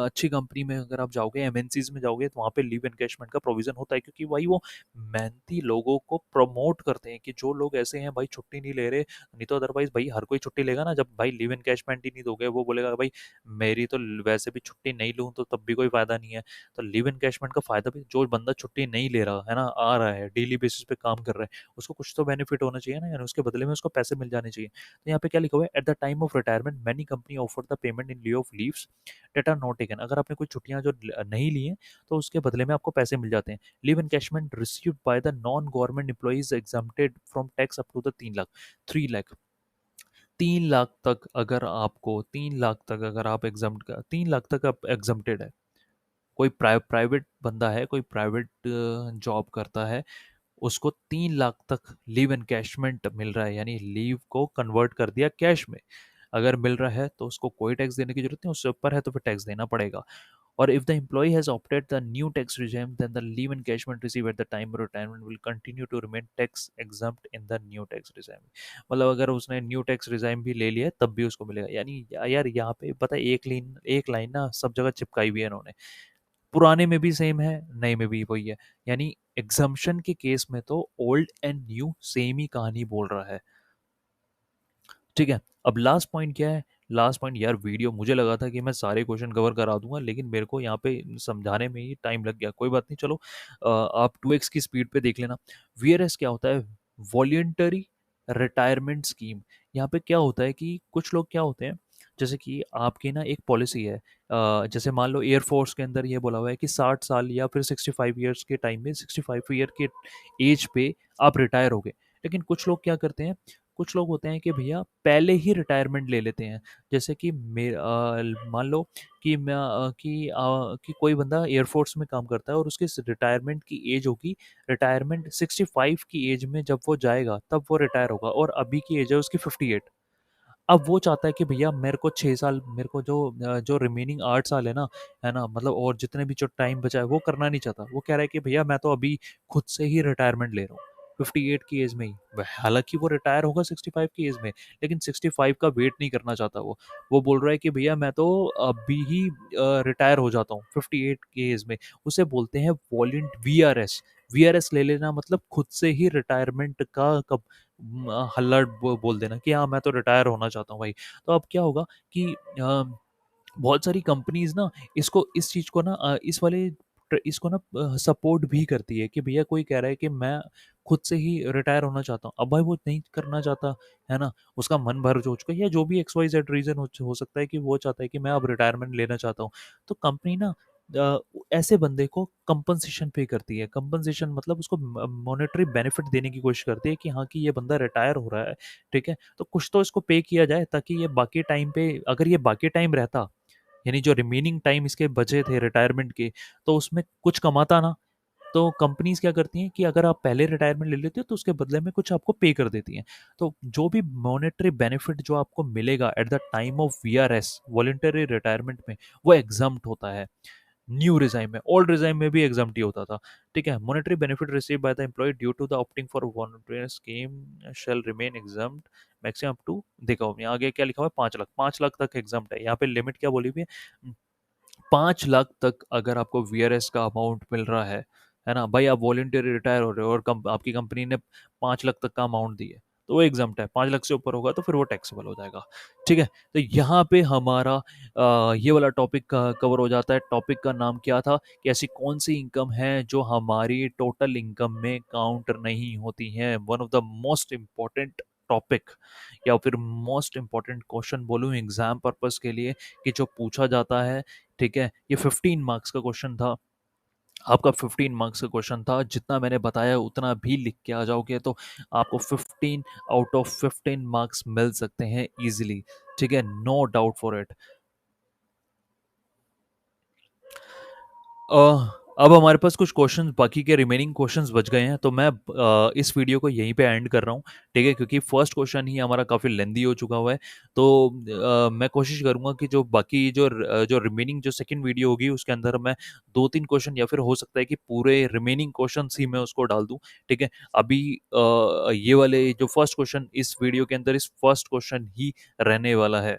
अच्छी कंपनी में अगर आप जाओगे, एमएनसीज में जाओगे, तो वहाँ पे लीव एनकैशमेंट का प्रोविज़न होता है, क्योंकि भाई वो मेहनती लोगों को प्रमोट करते हैं कि जो लोग ऐसे हैं भाई छुट्टी नहीं ले रहे, नहीं तो अदरवाइज़ भाई हर कोई छुट्टी लेगा ना, जब भाई लीव एनकैशमेंट ही नहीं दोगे, वो बोलेगा भाई मेरी तो वैसे भी छुट्टी नहीं लूँ तो तब भी कोई फ़ायदा नहीं है। तो लीव एनकैशमेंट का फ़ायदा भी, जो बंदा छुट्टी नहीं ले रहा है ना, आ रहा है डेली बेसिस पे काम कर रहा है, उसको कुछ तो बेनिफिट होना चाहिए ना, यानी उसके बदले में उसको पैसे मिल जाने चाहिए। तो यहाँ पे क्या लिखा हुआ है, at the time of retirement many company offer the payment in lieu of leaves that are not taken. अगर आपने कोई छुट्टियां जो नहीं ली हैं तो उसके बदले में आपको पैसे मिल जाते हैं। Leave encashment received by the non government employees exempted from tax up to the 3 lakh. 3 lakh, 3 lakh तक अगर आपको, 3 लाख तक अगर आप एग्जाम, 3 लाख तक आप एग्जम्प्टेड है। कोई प्राइवेट बंदा है, कोई प्राइवेट जॉब करता है, उसको 3 लाख तक लीव एनकैशमेंट मिल रहा है, यानी लीव को कन्वर्ट कर दिया कैश में। अगर मिल रहा है तो उसको कोई टैक्स देने की जरूरत नहीं, उससे ऊपर है तो फिर टैक्स देना पड़ेगा। और if the employee has opted the new tax regime, then the leave encashment received at the time of retirement will continue to remain tax exempt in the new tax regime। मतलब अगर उसने न्यू टैक्स रिजाइम भी ले लिया है तब भी उसको मिलेगा। यानी यार यहाँ पे पता है, एक लाइन ना सब जगह चिपकाई हुई है इन्होंने, पुराने में भी सेम है, नए में भी वही है। यानी एग्जम्पशन के केस में तो ओल्ड एंड न्यू सेम ही कहानी बोल रहा है। ठीक है। अब लास्ट पॉइंट क्या है, लास्ट पॉइंट, यार वीडियो मुझे लगा था कि मैं सारे क्वेश्चन कवर करा दूंगा, लेकिन मेरे को यहाँ पे समझाने में ही टाइम लग गया। कोई बात नहीं, चलो आप 2x की स्पीड पे देख लेना। वीआरएस क्या होता है, वॉलेंटरी रिटायरमेंट स्कीम। यहाँ पे क्या होता है कि कुछ लोग क्या होते हैं, जैसे कि आपकी ना एक पॉलिसी है, जैसे मान लो एयरफोर्स के अंदर ये बोला हुआ है कि 60 साल या फिर 65 ईयर्स के टाइम में, 65 ईयर के एज पे आप रिटायर हो गए। लेकिन कुछ लोग क्या करते हैं, कुछ लोग होते हैं कि भैया पहले ही रिटायरमेंट ले लेते हैं। जैसे कि मान लो कि कि कोई बंदा एयरफोर्स में काम करता है और उसकी रिटायरमेंट की एज होगी, रिटायरमेंट 65 की एज में जब वो जाएगा तब वो रिटायर होगा, और अभी की एज है उसकी 58। अब वो चाहता है कि भैया मेरे को 6 साल, मेरे को जो रिमेनिंग 8 साल है ना, मतलब और जितने भी जो टाइम बचा है वो करना नहीं चाहता। वो कह रहा है कि भैया मैं तो अभी खुद से ही रिटायरमेंट ले रहा हूँ, 58 की एज में ही। हालांकि वो रिटायर होगा 65 की एज में, लेकिन 65 का वेट नहीं करना चाहता वो बोल रहा है कि भैया मैं तो अभी ही रिटायर हो जाता हूँ 58 की एज में। उसे बोलते हैं वॉलेंट वीआरएस। वीआरएस ले लेना मतलब खुद से ही रिटायरमेंट का कब हल्ला बोल देना कि हाँ मैं तो रिटायर होना चाहता हूँ भाई। तो अब क्या होगा कि बहुत सारी कंपनीज ना इसको इस चीज़ को ना इस वाले इसको ना सपोर्ट भी करती है कि भैया कोई कह रहा है कि मैं खुद से ही रिटायर होना चाहता हूँ, अब भाई वो नहीं करना चाहता है ना, उसका मन भर हो चुका है या जो भी एक्स वाई जेड रीज़न हो सकता है कि वो चाहता है कि मैं अब रिटायरमेंट लेना चाहता हूँ। तो कंपनी ना अ, ऐसे बंदे को कंपनसेशन पे करती है। कंपनसेशन मतलब उसको मॉनेटरी बेनिफिट देने की कोशिश करती है कि हाँ कि ये बंदा रिटायर हो रहा है, ठीक है, तो कुछ तो इसको पे किया जाए ताकि ये बाकी टाइम पे, अगर ये बाकी टाइम रहता, यानी जो रिमेनिंग टाइम इसके बचे थे रिटायरमेंट के, तो उसमें कुछ कमाता ना। तो कंपनीज क्या करती हैं कि अगर आप पहले रिटायरमेंट ले लेते हो तो उसके बदले में कुछ आपको पे कर देती हैं। तो जो भी मॉनेटरी बेनिफिट जो आपको मिलेगा at the time of VRS voluntary retirement में, वो एग्जाम्प्ट होता है। न्यू रिजाइम में, ओल्ड रिजाइम में भी एग्जाम ही होता था। ठीक है, monetary benefit receive by the employee due to the opting for voluntary scheme shall remain exempted maximum up to, देखो यहाँ आगे क्या लिखा हुआ है, 5 लाख, 5 लाख तक एग्जाम है। यहाँ पे लिमिट क्या बोली हुई है, 5 लाख तक अगर आपको वीआरएस का अमाउंट मिल रहा है ना भाई, आप वॉलेंटियरली रिटायर हो रहे हो और आपकी कंपनी ने 5 लाख तक का अमाउंट दी है, तो वो एग्जाम्प्ट है। 5 लाख से ऊपर होगा तो फिर वो टैक्सेबल हो जाएगा। ठीक है, तो यहाँ पे हमारा ये वाला टॉपिक कवर हो जाता है। टॉपिक का नाम क्या था कि ऐसी कौन सी इनकम है जो हमारी टोटल इनकम में काउंट नहीं होती है। One of the most important topic या फिर मोस्ट इम्पॉर्टेंट क्वेश्चन बोलूँ एग्जाम पर्पस के लिए कि जो पूछा जाता है। ठीक है, ये 15 मार्क्स का क्वेश्चन था, आपका 15 मार्क्स का क्वेश्चन था। जितना मैंने बताया उतना भी लिख के आ जाओगे तो आपको 15 आउट ऑफ 15 मार्क्स मिल सकते हैं इजीली। ठीक है, नो डाउट फॉर इट। अब हमारे पास कुछ क्वेश्चंस बाकी के रिमेनिंग क्वेश्चंस बच गए हैं, तो मैं इस वीडियो को यहीं पे एंड कर रहा हूँ। ठीक है, क्योंकि फर्स्ट क्वेश्चन ही हमारा काफ़ी लेंदी हो चुका हुआ है। तो मैं कोशिश करूँगा कि जो बाकी जो रिमेनिंग जो सेकंड वीडियो होगी उसके अंदर मैं 2-3 क्वेश्चन या फिर हो सकता है कि पूरे रिमेनिंग क्वेश्चन ही मैं उसको डाल दूँ। ठीक है, अभी ये वाले जो फर्स्ट क्वेश्चन इस वीडियो के अंदर इस फर्स्ट क्वेश्चन ही रहने वाला है।